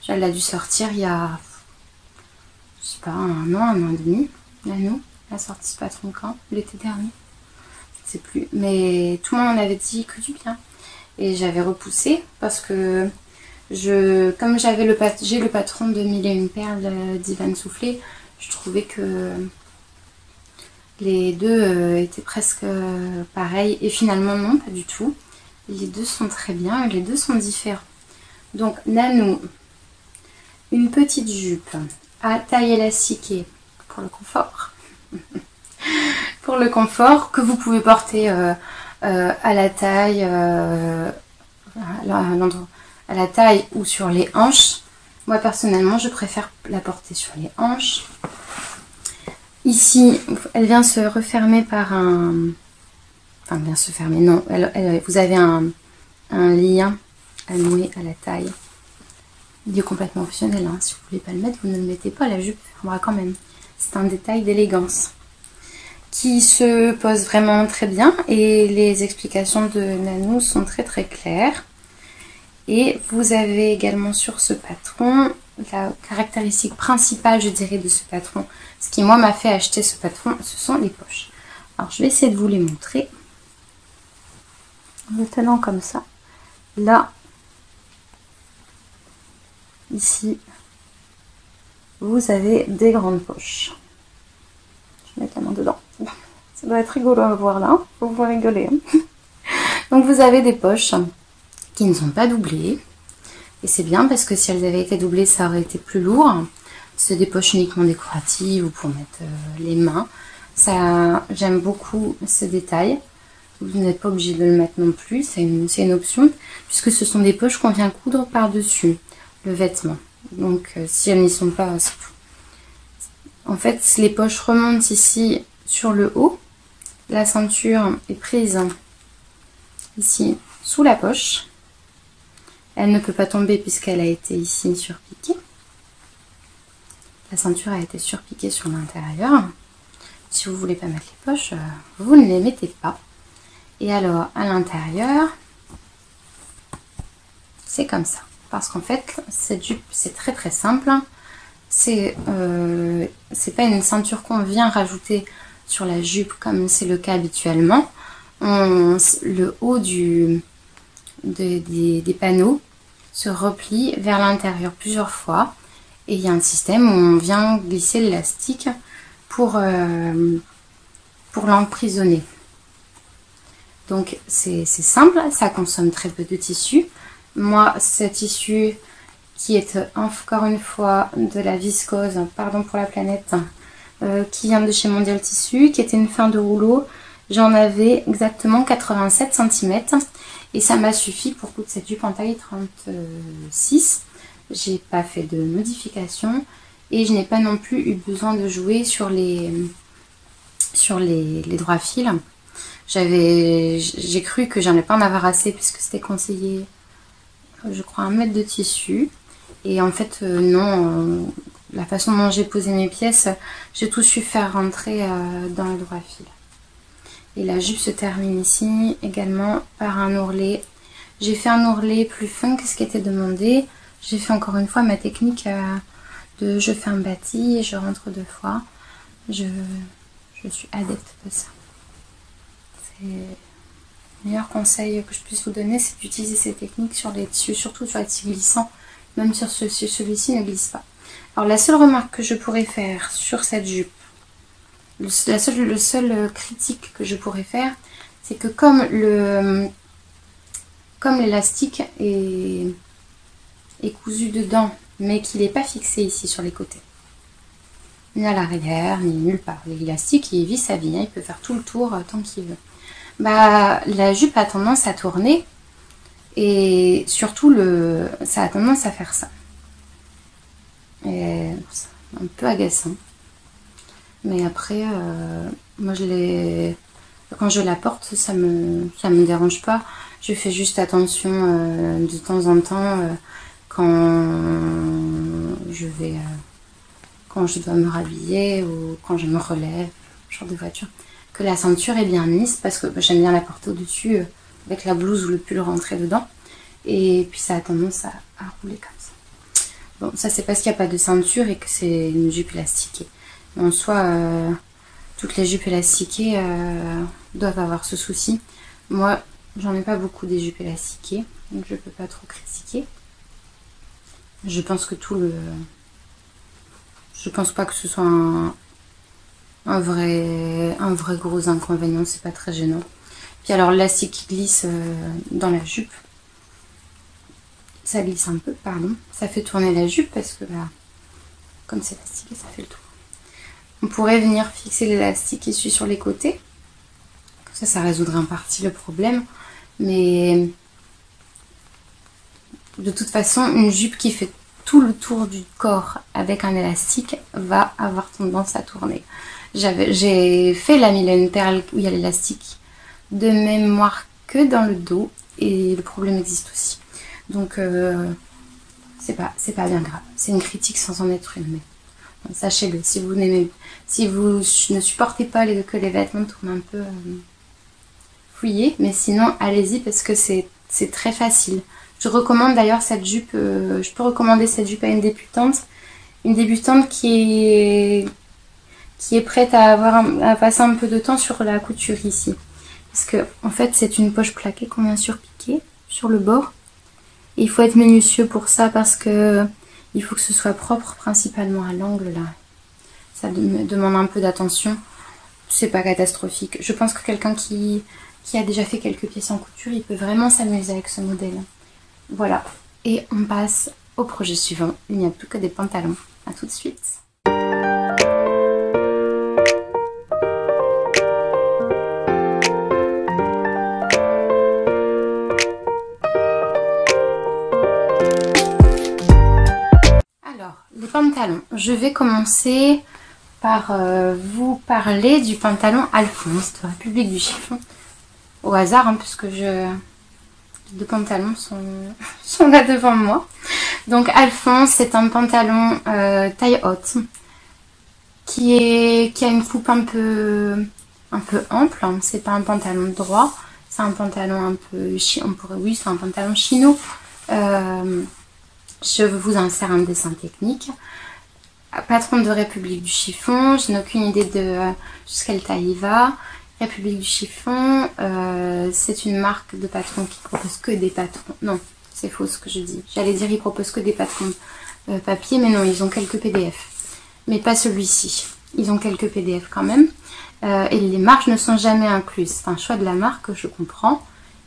Elle a dû sortir il y a, je sais pas, un an et demi. Nanou a sorti ce patron quand? L'été dernier, je ne sais plus. Mais tout le monde en avait dit que du bien. Et j'avais repoussé parce que comme j'ai le patron de Mille et une perles d'Ivan Soufflé, je trouvais que les deux étaient presque pareils. Et finalement, non, pas du tout. Les deux sont très bien, les deux sont différents. Donc, Nanou, une petite jupe à taille élastiquée pour le confort. Pour le confort, que vous pouvez porter à la taille, à la taille ou sur les hanches. Moi, personnellement, je préfère la porter sur les hanches. Ici, elle vient se refermer par un... Enfin, vient se fermer, non. Vous avez un lien à nouer à la taille. Il est complètement optionnel, hein. Si vous ne voulez pas le mettre, vous ne le mettez pas, la jupe fermera quand même. C'est un détail d'élégance qui se pose vraiment très bien et les explications de Nanou sont très très claires. Et vous avez également sur ce patron, la caractéristique principale, je dirais, de ce patron, ce qui moi m'a fait acheter ce patron, ce sont les poches. Alors je vais essayer de vous les montrer. En le tenant comme ça. Là, ici, vous avez des grandes poches. Je vais mettre la main dedans. Ça doit être rigolo à voir là. Faut vous rigoler. Donc vous avez des poches qui ne sont pas doublées. Et c'est bien parce que si elles avaient été doublées, ça aurait été plus lourd. C'est des poches uniquement décoratives ou pour mettre les mains. Ça, j'aime beaucoup ce détail. Vous n'êtes pas obligé de le mettre non plus. C'est une option puisque ce sont des poches qu'on vient coudre par-dessus le vêtement. Donc si elles n'y sont pas, c'est tout. En fait, les poches remontent ici sur le haut. La ceinture est prise ici sous la poche. Elle ne peut pas tomber puisqu'elle a été ici surpiquée. La ceinture a été surpiquée sur l'intérieur. Si vous ne voulez pas mettre les poches, vous ne les mettez pas. Et alors, à l'intérieur, c'est comme ça. Parce qu'en fait, cette jupe, c'est très très simple. C'est pas une ceinture qu'on vient rajouter sur la jupe comme c'est le cas habituellement. Le haut des panneaux se replie vers l'intérieur plusieurs fois et il y a un système où on vient glisser l'élastique pour l'emprisonner. Donc c'est simple, ça consomme très peu de tissu. Moi, ce tissu qui est encore une fois de la viscose, pardon pour la planète, qui vient de chez Mondial Tissu, qui était une fin de rouleau. J'en avais exactement 87 cm et ça m'a suffi pour toute cette jupe en taille 36. J'ai pas fait de modification et je n'ai pas non plus eu besoin de jouer sur les droits fils. J'ai cru que j'en ai pas en avoir assez puisque c'était conseillé, je crois, 1 mètre de tissu. Et en fait, non, la façon dont j'ai posé mes pièces, j'ai tout su faire rentrer dans le droit fil. Et la jupe se termine ici également par un ourlet. J'ai fait un ourlet plus fin que ce qui était demandé. J'ai fait encore une fois ma technique de je fais un bâti et je rentre 2 fois. Je suis adepte de ça. C'est le meilleur conseil que je puisse vous donner, c'est d'utiliser ces techniques sur les tissus, surtout sur les tissus glissants. Même sur celui-ci ne glisse pas. Alors la seule remarque que je pourrais faire sur cette jupe, le seul critique que je pourrais faire, c'est que comme l'élastique est cousu dedans, mais qu'il n'est pas fixé ici sur les côtés, ni à l'arrière, ni nulle part. L'élastique, il vit sa vie, hein, il peut faire tout le tour tant qu'il veut. Bah, la jupe a tendance à tourner. Et surtout, ça a tendance à faire ça. Et c'est un peu agaçant. Mais après, moi quand je la porte, ça me dérange pas. Je fais juste attention de temps en temps quand je dois me rhabiller ou quand je me relève, genre de voiture, que la ceinture est bien mise parce que j'aime bien la porter au-dessus. Avec la blouse ou le pull rentré dedans. Et puis ça a tendance à rouler comme ça. Bon, ça c'est parce qu'il n'y a pas de ceinture et que c'est une jupe élastiquée. Mais en soi, toutes les jupes élastiquées doivent avoir ce souci. Moi, j'en ai pas beaucoup des jupes élastiquées, donc je peux pas trop critiquer. Je pense que je pense pas que ce soit un vrai gros inconvénient, c'est pas très gênant. Puis alors l'élastique qui glisse dans la jupe, ça glisse un peu, pardon, ça fait tourner la jupe parce que là, comme c'est élastiqué, ça fait le tour. On pourrait venir fixer l'élastique qui suit sur les côtés, ça résoudrait en partie le problème, mais de toute façon, une jupe qui fait tout le tour du corps avec un élastique va avoir tendance à tourner. J'ai fait la Mylène Pearl où il y a l'élastique de mémoire que dans le dos et le problème existe aussi. Donc c'est pas bien grave. C'est une critique sans en être une. Mais sachez-le, si vous ne supportez pas que les vêtements tournent un peu fouillés, mais sinon allez-y parce que c'est très facile. Je recommande d'ailleurs cette jupe, je peux recommander cette jupe à une débutante qui est prête à passer un peu de temps sur la couture ici. Parce que en fait c'est une poche plaquée qu'on vient surpiquer sur le bord. Et il faut être minutieux pour ça parce que il faut que ce soit propre principalement à l'angle là. Ça demande un peu d'attention. C'est pas catastrophique. Je pense que quelqu'un qui a déjà fait quelques pièces en couture, il peut vraiment s'amuser avec ce modèle. Voilà, et on passe au projet suivant. Il n'y a plus que des pantalons. A tout de suite. Alors, les pantalons. Je vais commencer par vous parler du pantalon Alphonse de République du Chiffon. Au hasard, hein, puisque les deux pantalons sont là devant moi. Donc Alphonse, c'est un pantalon taille haute qui a une coupe un peu ample. C'est pas un pantalon droit, c'est un pantalon un peu c'est un pantalon chino. Je vous insère un dessin technique. Patron de République du Chiffon, je n'ai aucune idée de jusqu'à quelle taille il va. République du Chiffon, c'est une marque de patron qui propose que des patrons. Non, c'est faux ce que je dis. J'allais dire ils proposent que des patrons papier, mais non, ils ont quelques PDF. Mais pas celui-ci. Ils ont quelques PDF quand même. Et les marges ne sont jamais incluses. C'est un choix de la marque, je comprends,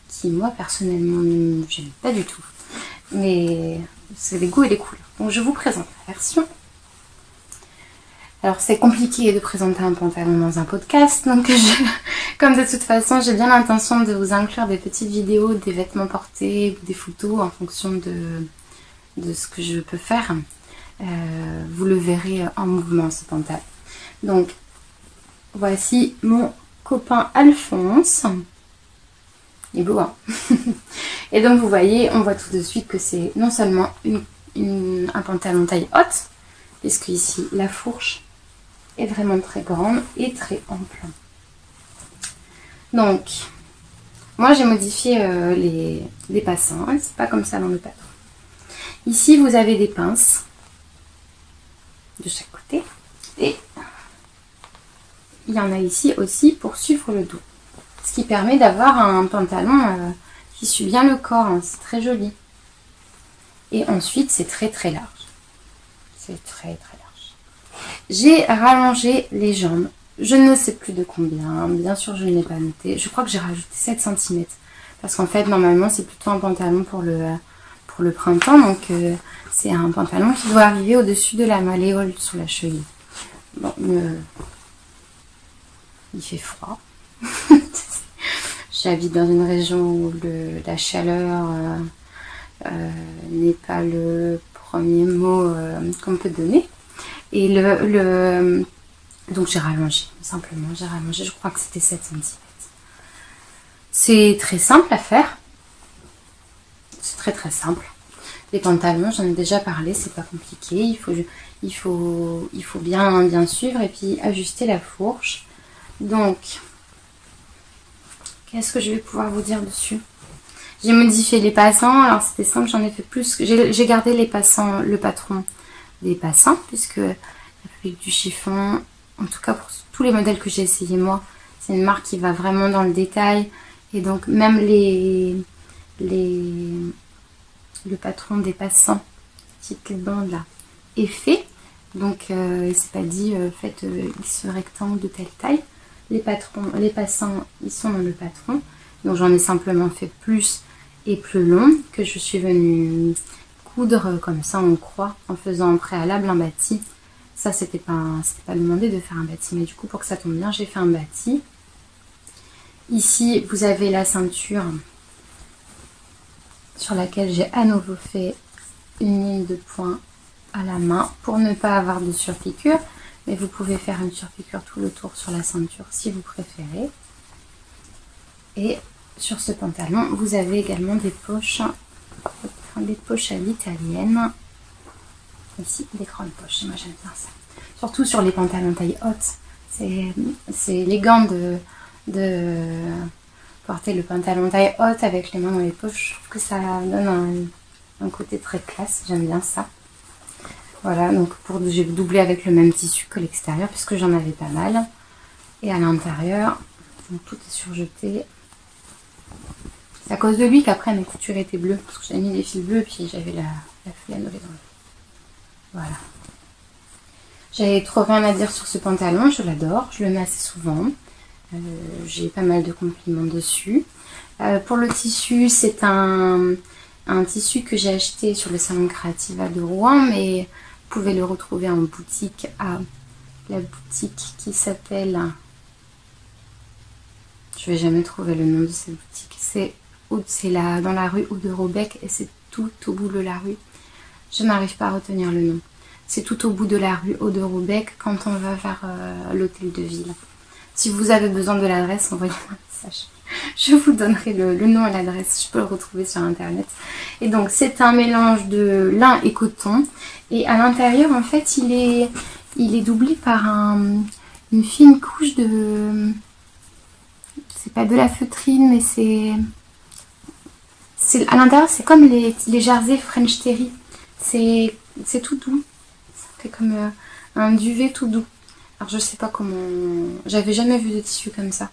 qui moi personnellement ne j'aime pas du tout. Mais c'est les goûts et les couleurs. Donc je vous présente la version. Alors c'est compliqué de présenter un pantalon dans un podcast, donc comme de toute façon j'ai bien l'intention de vous inclure des petites vidéos, des vêtements portés ou des photos en fonction de ce que je peux faire. Vous le verrez en mouvement ce pantalon. Donc voici mon copain Alphonse. Il est beau, hein. Et donc vous voyez, on voit tout de suite que c'est non seulement un pantalon taille haute, puisque ici la fourche est vraiment très grande et très ample. Donc, moi j'ai modifié les passants, hein, c'est pas comme ça dans le patron. Ici vous avez des pinces de chaque côté et il y en a ici aussi pour suivre le dos. Ce qui permet d'avoir un pantalon qui suit bien le corps, hein, c'est très joli. Et ensuite c'est très large. C'est très large. J'ai rallongé les jambes. Je ne sais plus de combien. Bien sûr, je ne l'ai pas noté. Je crois que j'ai rajouté 7 cm. Parce qu'en fait, normalement, c'est plutôt un pantalon pour le printemps. Donc, c'est un pantalon qui doit arriver au-dessus de la malléole sur la cheville. Bon, il fait froid. J'habite dans une région où la chaleur n'est pas le premier mot qu'on peut donner. Et donc j'ai rallongé, simplement, j'ai rallongé, je crois que c'était 7 cm. C'est très simple à faire. C'est très simple. Les pantalons, j'en ai déjà parlé, c'est pas compliqué. Il faut bien suivre et puis ajuster la fourche. Donc, qu'est-ce que je vais pouvoir vous dire dessus? J'ai modifié les passants, alors c'était simple, j'en ai fait plus. J'ai gardé les passants, le patron des passants, puisque la République du Chiffon, en tout cas pour tous les modèles que j'ai essayé moi, c'est une marque qui va vraiment dans le détail. Et donc même le patron des passants, petite bande là, est fait Donc c'est pas dit faites X rectangle de telle taille. Les passants, ils sont dans le patron. Donc j'en ai simplement fait plus et plus long que je suis venue coudre comme ça en croix en faisant en préalable un bâti. Ça c'était pas demandé de faire un bâti, mais du coup pour que ça tombe bien j'ai fait un bâti. Ici vous avez la ceinture sur laquelle j'ai à nouveau fait une ligne de points à la main pour ne pas avoir de surpiqûre, mais vous pouvez faire une surpiqûre tout le tour sur la ceinture si vous préférez. Et sur ce pantalon vous avez également des poches à l'italienne, ici des grandes poches, moi j'aime bien ça, surtout sur les pantalons taille haute. C'est élégant de porter le pantalon taille haute avec les mains dans les poches. Je trouve que ça donne un côté très classe, j'aime bien ça. Voilà, donc j'ai doublé avec le même tissu que l'extérieur puisque j'en avais pas mal. Et à l'intérieur, tout est surjeté. C'est à cause de lui qu'après mes coutures étaient bleues, parce que j'avais mis des fils bleus puis j'avais la flemme de les enlever. Voilà. J'avais trop rien à dire sur ce pantalon, je l'adore, je le mets assez souvent. J'ai pas mal de compliments dessus. Pour le tissu, c'est un tissu que j'ai acheté sur le salon Creativa de Rouen, mais vous pouvez le retrouver en boutique à la boutique qui s'appelle... Je vais jamais trouver le nom de cette boutique. C'est là dans la rue de Robec et c'est tout au bout de la rue. Je n'arrive pas à retenir le nom. C'est tout au bout de la rue de Robec quand on va vers l'hôtel de ville. Si vous avez besoin de l'adresse, envoyez-moi un message. Je vous donnerai le nom et l'adresse. Je peux le retrouver sur internet. Et donc c'est un mélange de lin et coton. Et à l'intérieur en fait il est doublé par une fine couche de... C'est pas de la feutrine mais c'est à l'intérieur c'est comme les jerseys French Terry. C'est tout doux. Ça fait comme un duvet tout doux. Alors je sais pas comment... J'avais jamais vu de tissu comme ça.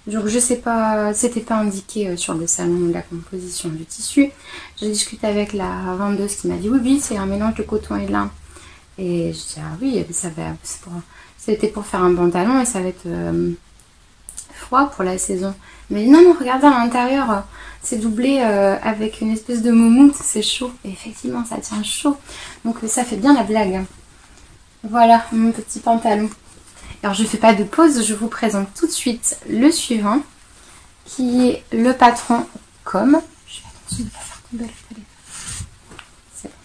Donc je sais pas, c'était pas indiqué sur le salon de la composition du tissu. J'ai discuté avec la vendeuse qui m'a dit oui c'est un mélange de coton et de lin. Et je dis ah oui, c'était pour faire un pantalon et ça va être froid pour la saison. Mais non regardez à l'intérieur, c'est doublé avec une espèce de moumoute, c'est chaud. Et effectivement ça tient chaud. Donc ça fait bien la blague. Voilà mon petit pantalon. Alors je ne fais pas de pause, je vous présente tout de suite le suivant qui est le patron com. Je fais attention de ne pas faire tomber le téléphone. C'est bon,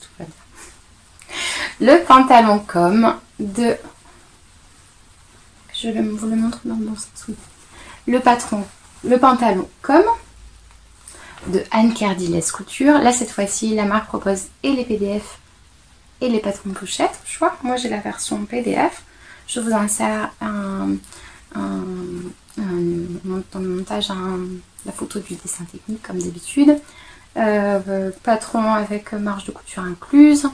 tout va bien. Le pantalon com de... Je vous le montre dans le bon sens, oui. Le pantalon com de Anne Kerdiles Couture. Là cette fois-ci la marque propose et les PDF et les patrons pochettes au choix. Moi j'ai la version PDF. Je vous insère dans le montage la photo du dessin technique comme d'habitude. Patron avec marge de couture incluse.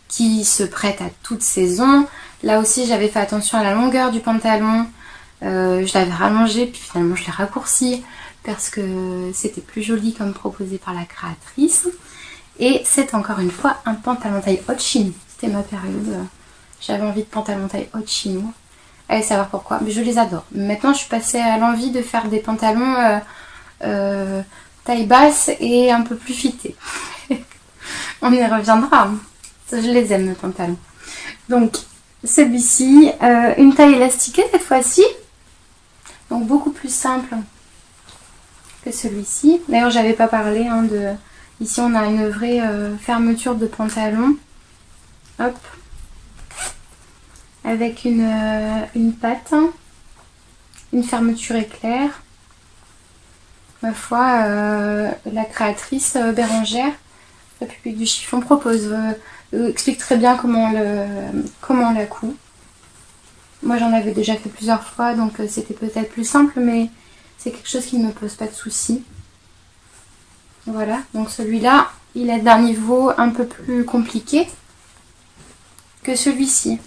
Qui se prête à toute saison. Là aussi j'avais fait attention à la longueur du pantalon. Je l'avais rallongé puis finalement je l'ai raccourci parce que c'était plus joli comme proposé par la créatrice. Et c'est encore une fois un pantalon taille haute chine. C'était ma période. J'avais envie de pantalon taille haute chinois. Allez savoir pourquoi. Mais je les adore. Maintenant je suis passée à l'envie de faire des pantalons taille basse et un peu plus fités. On y reviendra. Je les aime mes pantalons. Donc celui-ci, une taille élastiquée cette fois-ci. Donc beaucoup plus simple que celui-ci. D'ailleurs j'avais pas parlé de... Ici on a une vraie fermeture de pantalon. Hop. Avec une patte. Une fermeture éclair. Ma foi, la créatrice Bérangère, République du chiffon, explique très bien comment on la coud. Moi j'en avais déjà fait plusieurs fois donc c'était peut-être plus simple mais c'est quelque chose qui ne me pose pas de soucis. Voilà, donc celui-là il est d'un niveau un peu plus compliqué que celui-ci.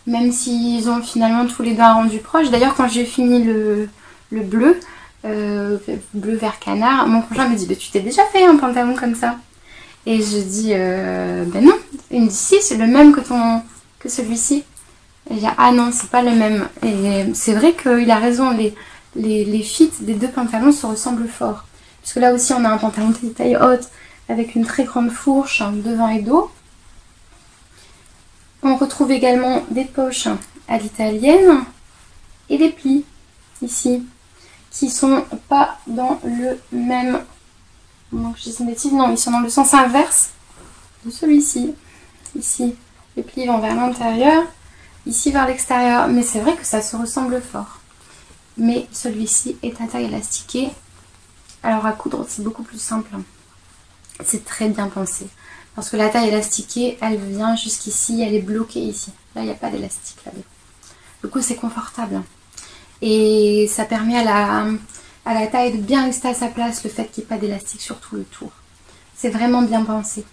Même s'ils ont finalement tous les deux un rendu proche. D'ailleurs quand j'ai fini le bleu, bleu vert canard, mon conjoint me dit bah, tu t'es déjà fait un pantalon comme ça? Et je dis, ben non. Il me dit, si, c'est le même que celui-ci. Et je dis, ah non, c'est pas le même. Et c'est vrai qu'il a raison, les fits des deux pantalons se ressemblent fort. Puisque là aussi, on a un pantalon de taille haute avec une très grande fourche devant et dos. On retrouve également des poches à l'italienne et des plis ici qui sont pas dans le même. Donc je dis une bêtise, non, ils sont dans le sens inverse de celui-ci. Ici, les plis vont vers l'intérieur, ici vers l'extérieur. Mais c'est vrai que ça se ressemble fort. Mais celui-ci est à taille élastiquée. Alors à coudre, c'est beaucoup plus simple. C'est très bien pensé. Parce que la taille élastiquée, elle vient jusqu'ici, elle est bloquée ici. Là, il n'y a pas d'élastique là-dedans. Du coup, c'est confortable. Et ça permet à la taille de bien rester à sa place, le fait qu'il n'y ait pas d'élastique sur tout le tour. C'est vraiment bien pensé.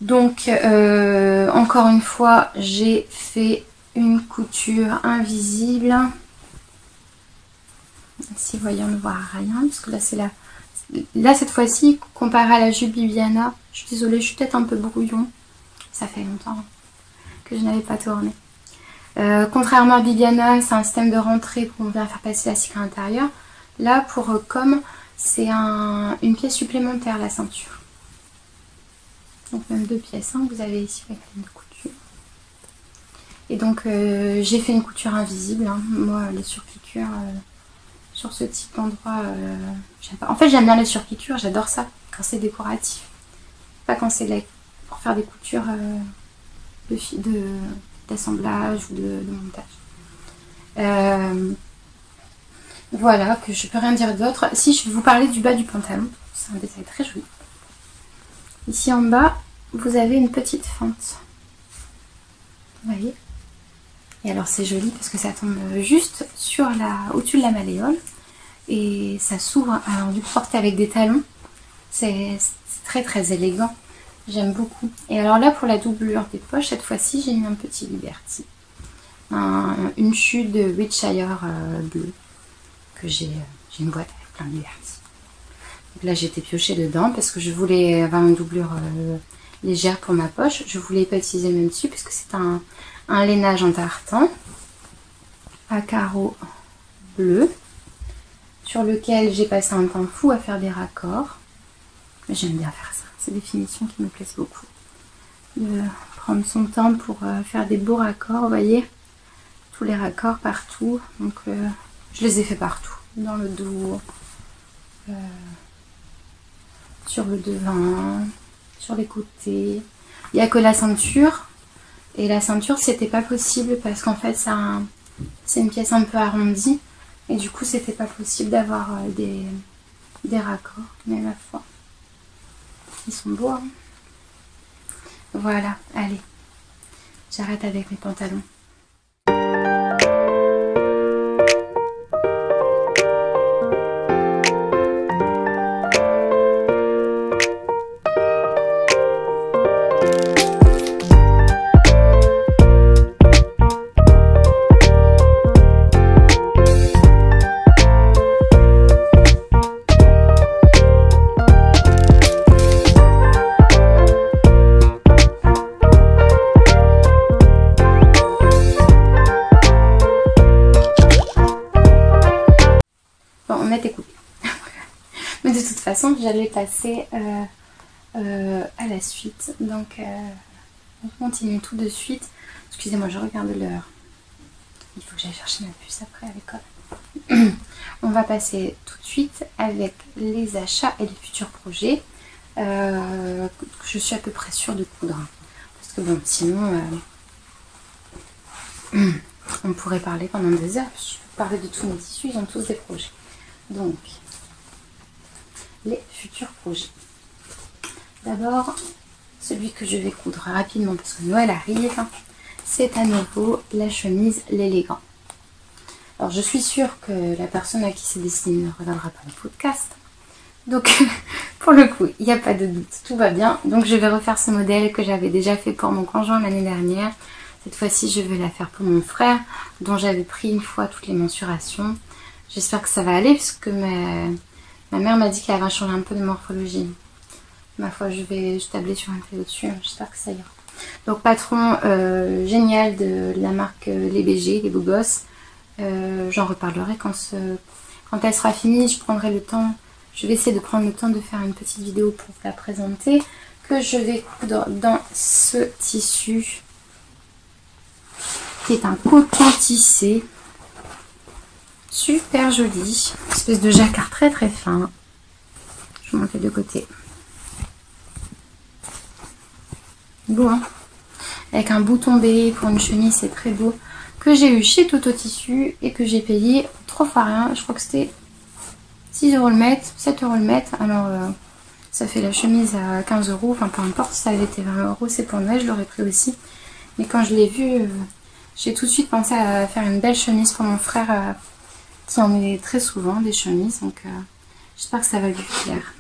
Donc, encore une fois, j'ai fait une couture invisible. Ici, vous voyez, on ne voit rien, parce que là, c'est la... Là, cette fois-ci, comparé à la jupe Bibiana, je suis désolée, je suis peut-être un peu brouillon. Ça fait longtemps que je n'avais pas tourné. Contrairement à Bibiana, c'est un système de rentrée pour bien faire passer la cycle à l'intérieur. Là, pour Com, c'est une pièce supplémentaire, la ceinture. Donc même 2 pièces, hein, vous avez ici avec la ligne de couture. Et donc, j'ai fait une couture invisible. Hein. Moi, les surpiqûres... sur ce type d'endroit, j'aime pas. En fait, j'aime bien les surpiqûres, j'adore ça quand c'est décoratif. Pas quand c'est pour faire des coutures d'assemblage ou de montage. Voilà, que je peux rien dire d'autre. Si je vais vous parler du bas du pantalon, c'est un détail très joli. Ici en bas, vous avez une petite fente. Vous voyez ? Et alors c'est joli parce que ça tombe juste sur au-dessus de la malléole. Et ça s'ouvre. Alors du coup porté avec des talons, c'est très très élégant. J'aime beaucoup. Et alors là pour la doublure des poches, cette fois-ci j'ai mis un petit Liberty. Une chute de Wiltshire bleu. Que j'ai une boîte avec plein de Liberty. Donc là j'ai été piochée dedans parce que je voulais avoir une doublure légère pour ma poche. Je voulais pas utiliser le même dessus parce que c'est un lainage en tartan à carreaux bleus sur lequel j'ai passé un temps fou à faire des raccords. J'aime bien faire ça, c'est des finitions qui me plaisent beaucoup. De prendre son temps pour faire des beaux raccords, vous voyez, tous les raccords partout. Donc je les ai fait partout, dans le dos, sur le devant, sur les côtés. Il n'y a que la ceinture. Et la ceinture, c'était pas possible parce qu'en fait, c'est une pièce un peu arrondie. Et du coup, c'était pas possible d'avoir des raccords. Mais ma foi, ils sont beaux. Hein. Voilà, allez. J'arrête avec mes pantalons. Mais de toute façon, j'allais passer à la suite. Donc, on continue tout de suite. Excusez-moi, je regarde l'heure. Il faut que j'aille chercher ma puce après à l'école. On va passer tout de suite avec les achats et les futurs projets. Je suis à peu près sûre de coudre. Parce que bon, sinon, on pourrait parler pendant des heures. Je peux parler de tous mes tissus, ils ont tous des projets. Donc, les futurs projets. D'abord, celui que je vais coudre rapidement parce que Noël arrive, c'est à nouveau la chemise l'élégant. Alors je suis sûre que la personne à qui c'est destiné ne regardera pas le podcast. Donc pour le coup, il n'y a pas de doute, tout va bien. Donc je vais refaire ce modèle que j'avais déjà fait pour mon conjoint l'année dernière. Cette fois-ci, je vais la faire pour mon frère, dont j'avais pris une fois toutes les mensurations. J'espère que ça va aller puisque ma Ma mère m'a dit qu'elle avait changé un peu de morphologie. Ma foi, je vais tabler sur un peu au-dessus. J'espère que ça ira. Donc patron génial de la marque Les BG, les Beaux Gosses. J'en reparlerai quand elle sera finie. Je prendrai le temps. Je vais essayer de prendre le temps de faire une petite vidéo pour la présenter. Que je vais coudre dans ce tissu qui est un coton tissé. Super joli. Une espèce de jacquard très très fin. Je vous montre les deux côtés. Beau, hein, avec un bouton B pour une chemise, c'est très beau, que j'ai eu chez Toto Tissu et que j'ai payé 3 fois rien. Je crois que c'était 6 € le mètre, 7 € le mètre. Alors ça fait la chemise à 15 €, enfin peu importe, si ça avait été 20 €, c'est pour Noël, je l'aurais pris aussi. Mais quand je l'ai vu, j'ai tout de suite pensé à faire une belle chemise pour mon frère qui en met très souvent des chemises, donc j'espère que ça va lui plaire.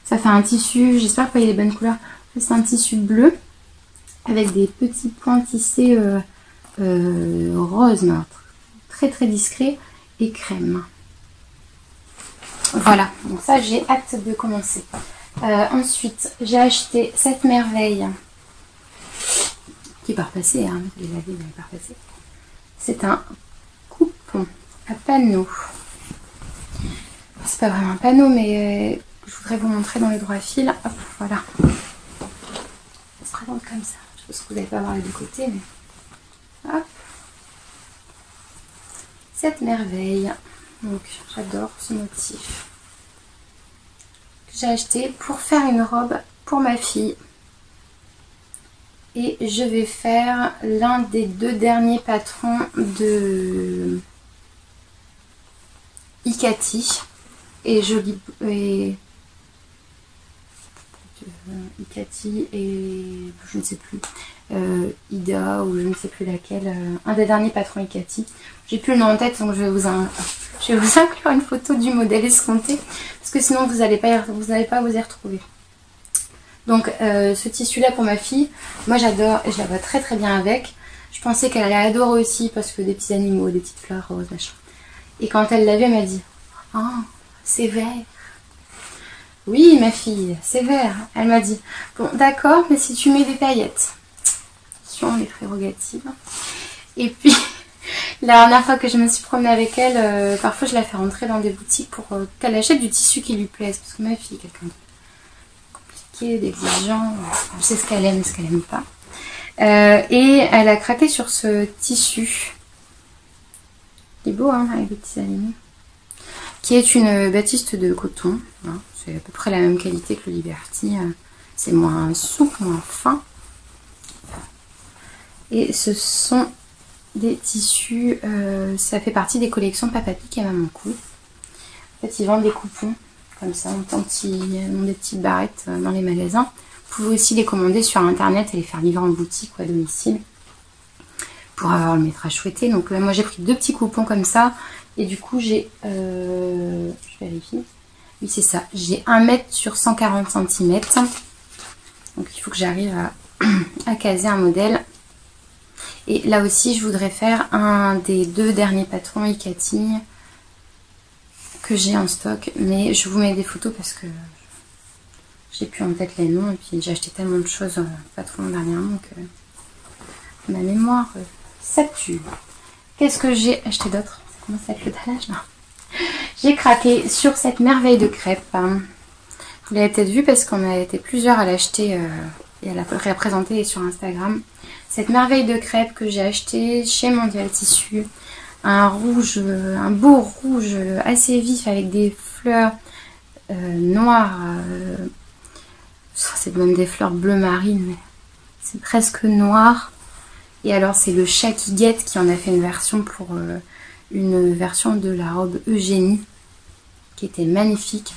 Ça fait un tissu, j'espère qu'il y a les bonnes couleurs. C'est un tissu bleu avec des petits points tissés rose, mais très très discret, et crème. Voilà, donc ça j'ai hâte de commencer. Ensuite, j'ai acheté cette merveille qui est pas repassée, hein, je l'ai lavé, mais elle n'est pas repassée. C'est un coupon à panneaux. C'est pas vraiment un panneau, mais je voudrais vous montrer dans les droits fils. Hop, voilà. Ça se présente comme ça. Je pense que vous n'allez pas voir les deux côtés, mais hop. Cette merveille. Donc j'adore ce motif. J'ai acheté pour faire une robe pour ma fille. Et je vais faire l'un des 2 derniers patrons de Ikati. Ikati et je ne sais plus Ida ou je ne sais plus laquelle, un des derniers patrons Ikati. J'ai plus le nom en tête, donc je vais vous inclure une photo du modèle escompté parce que sinon vous n'allez pas vous y retrouver. Donc ce tissu là pour ma fille, moi j'adore et je la vois très très bien avec. Je pensais qu'elle allait adorer aussi parce que des petits animaux, des petites fleurs roses, machin. Et quand elle l'a vu, elle m'a dit « Oh, c'est vert ». Oui, ma fille, c'est vert. Elle m'a dit, bon, d'accord, mais si tu mets des paillettes. Attention, les prérogatives. Et puis, la dernière fois que je me suis promenée avec elle, parfois je la fais rentrer dans des boutiques pour qu'elle achète du tissu qui lui plaise. Parce que ma fille est quelqu'un de compliqué, d'exigeant. Je sais ce qu'elle aime et ce qu'elle n'aime pas. Et elle a craqué sur ce tissu. Il est beau, hein, avec des petits animaux. Qui est une batiste de coton. Hein. C'est à peu près la même qualité que le Liberty. C'est moins souple, moins fin. Et ce sont des tissus, ça fait partie des collections Papa Pic et Maman Cou. En fait, ils vendent des coupons, comme ça, en des petites barrettes dans les magasins. Vous pouvez aussi les commander sur internet et les faire livrer en boutique ou à domicile pour avoir le métrage souhaité. Donc moi j'ai pris 2 petits coupons comme ça. Et du coup j'ai, je vérifie, oui c'est ça, j'ai 1 mètre sur 140 cm. Donc il faut que j'arrive à caser un modèle. Et là aussi je voudrais faire un des 2 derniers patrons Ikati que j'ai en stock. Mais je vous mets des photos parce que j'ai plus en tête les noms. Et puis j'ai acheté tellement de choses patrons dernièrement que ma mémoire sature. Qu'est-ce que j'ai acheté d'autre? Comment ça va être le dallage là? J'ai craqué sur cette merveille de crêpe. Vous l'avez peut-être vu parce qu'on a été plusieurs à l'acheter et à la représenter sur Instagram. Cette merveille de crêpe que j'ai acheté chez Mondial Tissu. Un rouge, un beau rouge assez vif avec des fleurs noires. C'est même des fleurs bleu marine, mais c'est presque noir. Et alors c'est le chat qui guette qui en a fait une version pour une version de la robe Eugénie qui était magnifique.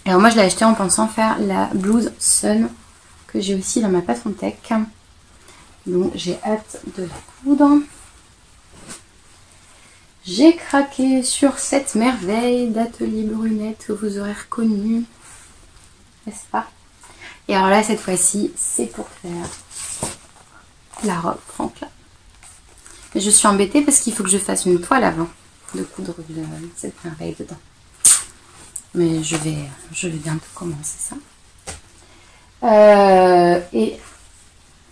Alors moi je l'ai acheté en pensant faire la blouse Sun que j'ai aussi dans ma Patron Tech. Donc j'ai hâte de la coudre. J'ai craqué sur cette merveille d'Atelier Brunette que vous aurez reconnue, n'est-ce pas? Et alors là cette fois-ci c'est pour faire la robe Franklin. Mais je suis embêtée parce qu'il faut que je fasse une toile avant de coudre cette merveille dedans. Mais je vais bientôt commencer ça. Et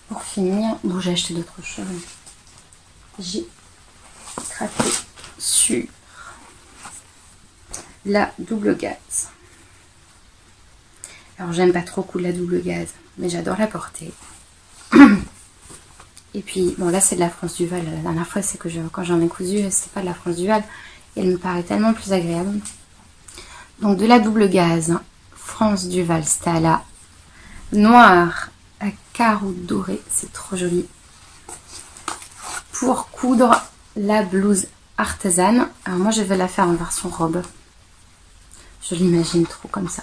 pour finir, bon, j'ai acheté d'autres choses. J'ai craqué sur la double gaz. Alors j'aime pas trop cool la double gaz, mais j'adore la porter. Et puis bon, là c'est de la France Duval. La dernière fois c'est que quand j'en ai cousu, c'était pas de la France Duval. Et elle me paraît tellement plus agréable. Donc de la double gaz, France Duval Stala, noir à carreaux dorés, c'est trop joli. Pour coudre la blouse artisane. Alors moi je vais la faire en version robe. Je l'imagine trop comme ça.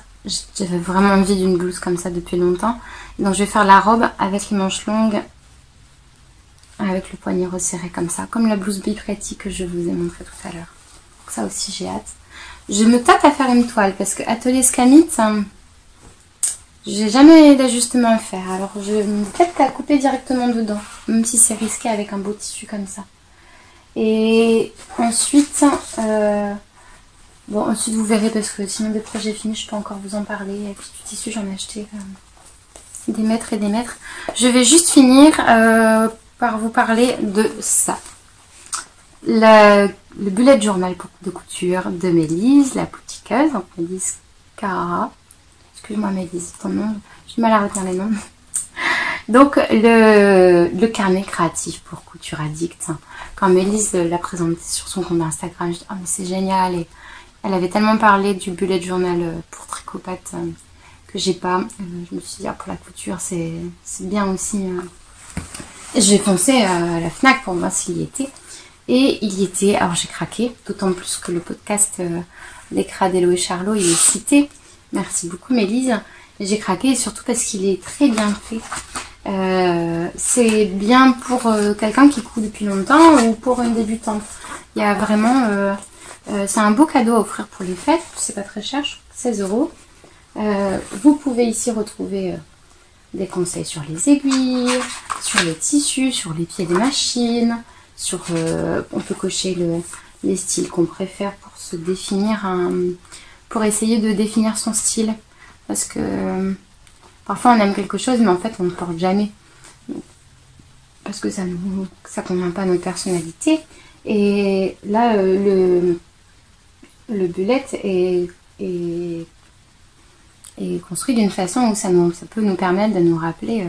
J'avais vraiment envie d'une blouse comme ça depuis longtemps. Donc je vais faire la robe avec les manches longues, avec le poignet resserré comme ça, comme la blouse Bipretti que je vous ai montré tout à l'heure. Ça aussi j'ai hâte. Je me tâte à faire une toile parce que Atelier Scamit, j'ai jamais d'ajustement à faire. Alors je me tâte à couper directement dedans, même si c'est risqué avec un beau tissu comme ça. Et ensuite, bon, ensuite vous verrez parce que sinon des projets finis, je peux encore vous en parler. Et puis du tissu, j'en ai acheté des mètres et des mètres. Je vais juste finir par vous parler de ça. Le bullet journal de couture de Mélise, la boutiqueuse, donc Mélise Carrara. Excuse-moi Mélise, ton nom, j'ai du mal à retenir les noms. Donc le carnet créatif pour couture addict. Quand Mélise l'a présenté sur son compte Instagram, je dis oh mais c'est génial. Et elle avait tellement parlé du bullet journal pour tricopate que j'ai pas. Je me suis dit ah, pour la couture c'est bien aussi. Je vais foncer à la Fnac pour voir s'il y était. Et il y était, alors j'ai craqué, d'autant plus que le podcast d'Écra d'Elo et Charlot, il est cité. Merci beaucoup Mélise. J'ai craqué surtout parce qu'il est très bien fait. C'est bien pour quelqu'un qui coud depuis longtemps ou pour une débutante. Il y a vraiment... c'est un beau cadeau à offrir pour les fêtes. C'est pas très cher, 16 €. Vous pouvez ici retrouver des conseils sur les aiguilles, sur les tissus, sur les pieds des machines. On peut cocher les styles qu'on préfère pour se définir pour essayer de définir son style. Parce que parfois on aime quelque chose mais en fait on ne porte jamais. Parce que ça convient pas à notre personnalité. Et là le bullet est construit d'une façon où ça peut nous permettre de nous rappeler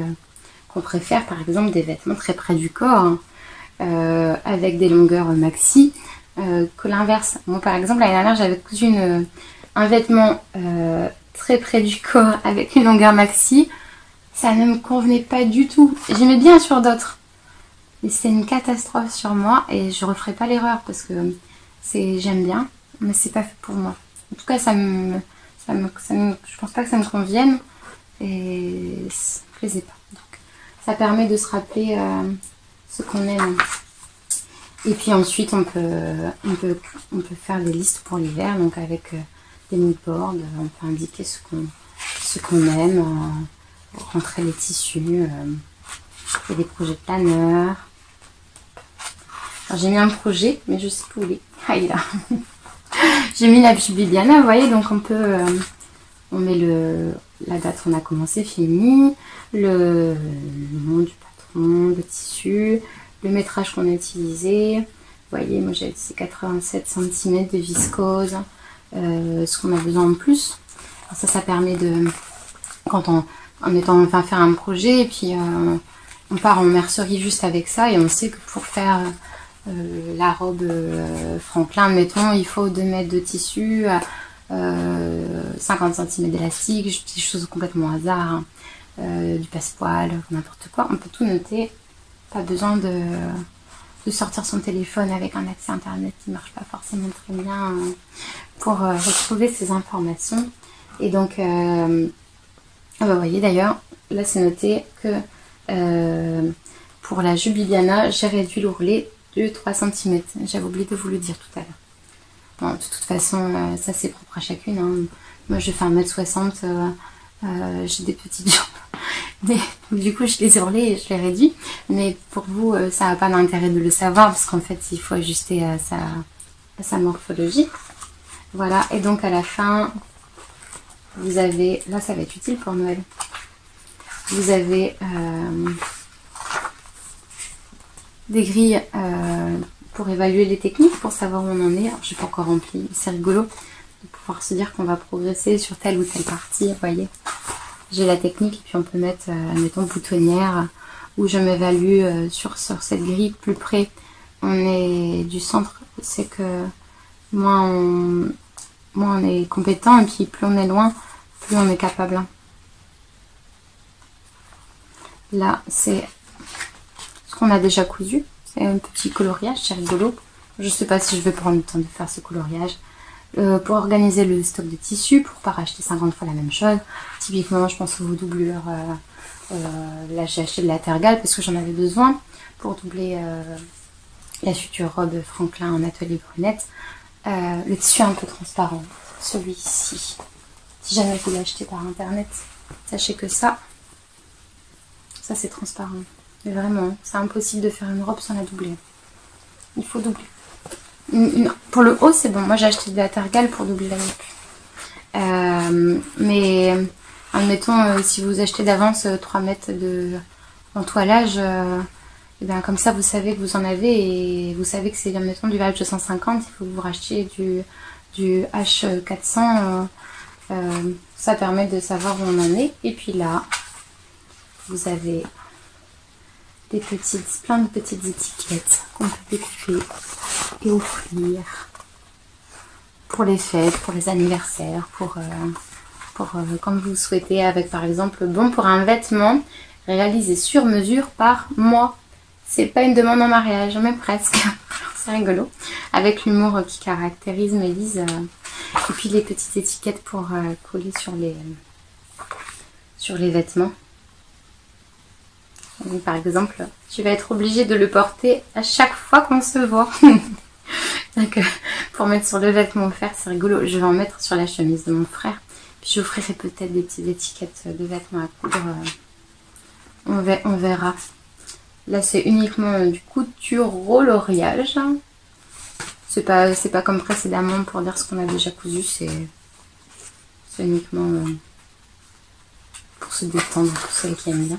qu'on préfère par exemple des vêtements très près du corps. Avec des longueurs maxi que l'inverse. Moi par exemple l'année dernière j'avais cousu un vêtement très près du corps avec une longueur maxi, ça ne me convenait pas du tout. J'aimais bien sur d'autres mais c'est une catastrophe sur moi et je referai pas l'erreur parce que j'aime bien mais c'est pas fait pour moi. En tout cas je pense pas que ça me convienne et ça me plaisait pas. Donc ça permet de se rappeler ce qu'on aime. Et puis ensuite on peut faire des listes pour l'hiver, donc avec des moodboards, on peut indiquer ce qu'on aime, rentrer les tissus, et des projets de planeur. Alors j'ai mis un projet, mais je sais plus où il est. Ah il est là. J'ai mis la Bibiana, vous voyez, donc on peut on met la date où on a commencé, fini, le nom du patron, le tissu, le métrage qu'on a utilisé. Vous voyez, moi j'ai utilisé 87 cm de viscose, ce qu'on a besoin en plus. Alors ça permet de, quand en étant enfin faire un projet, et puis on part en mercerie juste avec ça, et on sait que pour faire la robe Franklin, mettons, il faut 2 mètres de tissu, 50 cm d'élastique, des choses complètement au hasard, du passepoil, n'importe quoi. On peut tout noter, pas besoin de sortir son téléphone avec un accès internet qui marche pas forcément très bien pour retrouver ces informations. Et donc, vous voyez d'ailleurs, là c'est noté que pour la jupe Bibiana, j'ai réduit l'ourlet de 3 cm. J'avais oublié de vous le dire tout à l'heure. Bon, de toute façon, ça c'est propre à chacune. Hein. Moi je fais 1m60, j'ai des petites jambes. Mais, du coup je les ai ourlés et je les réduis. Mais pour vous, ça n'a pas d'intérêt de le savoir parce qu'en fait il faut ajuster à sa morphologie. Voilà, et donc à la fin, vous avez, là ça va être utile pour Noël, vous avez des grilles pour évaluer les techniques, pour savoir où on en est. Alors, je n'ai pas encore rempli, mais c'est rigolo de pouvoir se dire qu'on va progresser sur telle ou telle partie. Vous voyez, j'ai la technique et puis on peut mettre, admettons, boutonnière, où je m'évalue sur cette grille plus près on est du centre. C'est que moins on est compétent et puis plus on est loin, plus on est capable. Là, c'est ce qu'on a déjà cousu. C'est un petit coloriage, c'est rigolo. Je sais pas si je vais prendre le temps de faire ce coloriage. Pour organiser le stock de tissus, pour pas racheter 50 fois la même chose. Typiquement, je pense aux doublures. Là, j'ai acheté de la tergale parce que j'en avais besoin pour doubler la future robe Franklin en atelier brunette. Le tissu est un peu transparent, celui-ci. Si jamais vous l'achetez par internet, sachez que ça c'est transparent. Mais vraiment, c'est impossible de faire une robe sans la doubler. Il faut doubler. Pour le haut, c'est bon. Moi, j'ai acheté de la tergale pour doubler la nuque. Mais admettons, si vous achetez d'avance 3 mètres d'entoilage, et bien comme ça, vous savez que vous en avez et vous savez que c'est, admettons, du VH 250. Il faut que vous rachetiez du H400. Ça permet de savoir où on en est. Et puis là, vous avez plein de petites étiquettes qu'on peut découper et offrir pour les fêtes, pour les anniversaires, pour comme vous souhaitez, avec par exemple bon pour un vêtement réalisé sur mesure par moi. C'est pas une demande en mariage, mais presque. C'est rigolo. Avec l'humour qui caractérise Mélise. Et puis les petites étiquettes pour coller sur les vêtements. Donc, par exemple, tu vas être obligé de le porter à chaque fois qu'on se voit. Donc, pour mettre sur le vêtement offert, c'est rigolo. Je vais en mettre sur la chemise de mon frère. Puis j'offrirai peut-être des petites étiquettes de vêtements à coudre. On verra. Là, c'est uniquement du couture coloriage. C'est pas comme précédemment pour dire ce qu'on a déjà cousu. C'est uniquement pour se détendre, pour ceux qui aiment bien.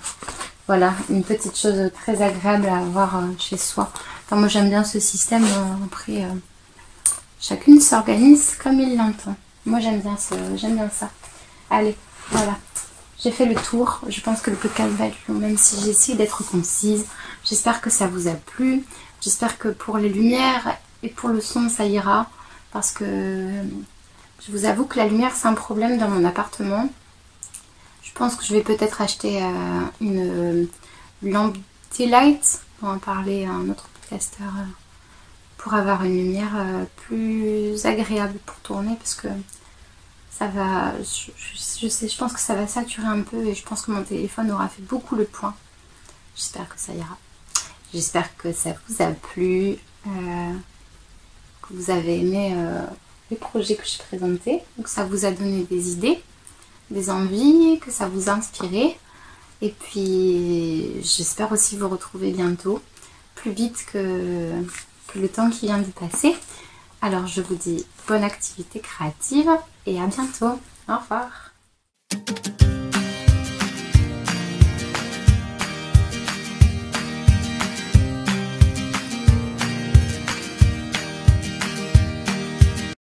Voilà, une petite chose très agréable à avoir chez soi. Enfin, moi, j'aime bien ce système. Après, chacune s'organise comme il l'entend. Moi, j'aime bien ça. Allez, voilà. J'ai fait le tour. Je pense que le podcast va être long, même si j'essaie d'être concise. J'espère que ça vous a plu. J'espère que pour les lumières et pour le son, ça ira. Parce que je vous avoue que la lumière, c'est un problème dans mon appartement. Je pense que je vais peut-être acheter une lampe tea light, pour en parler à un autre podcaster, pour avoir une lumière plus agréable pour tourner, parce que ça va, je pense que ça va saturer un peu et je pense que mon téléphone aura fait beaucoup le point. J'espère que ça ira. J'espère que ça vous a plu, que vous avez aimé les projets que je présentais, que ça vous a donné des idées, des envies, que ça vous a inspiré. Et puis j'espère aussi vous retrouver bientôt, plus vite que le temps qui vient de passer. Alors je vous dis bonne activité créative et à bientôt. Au revoir.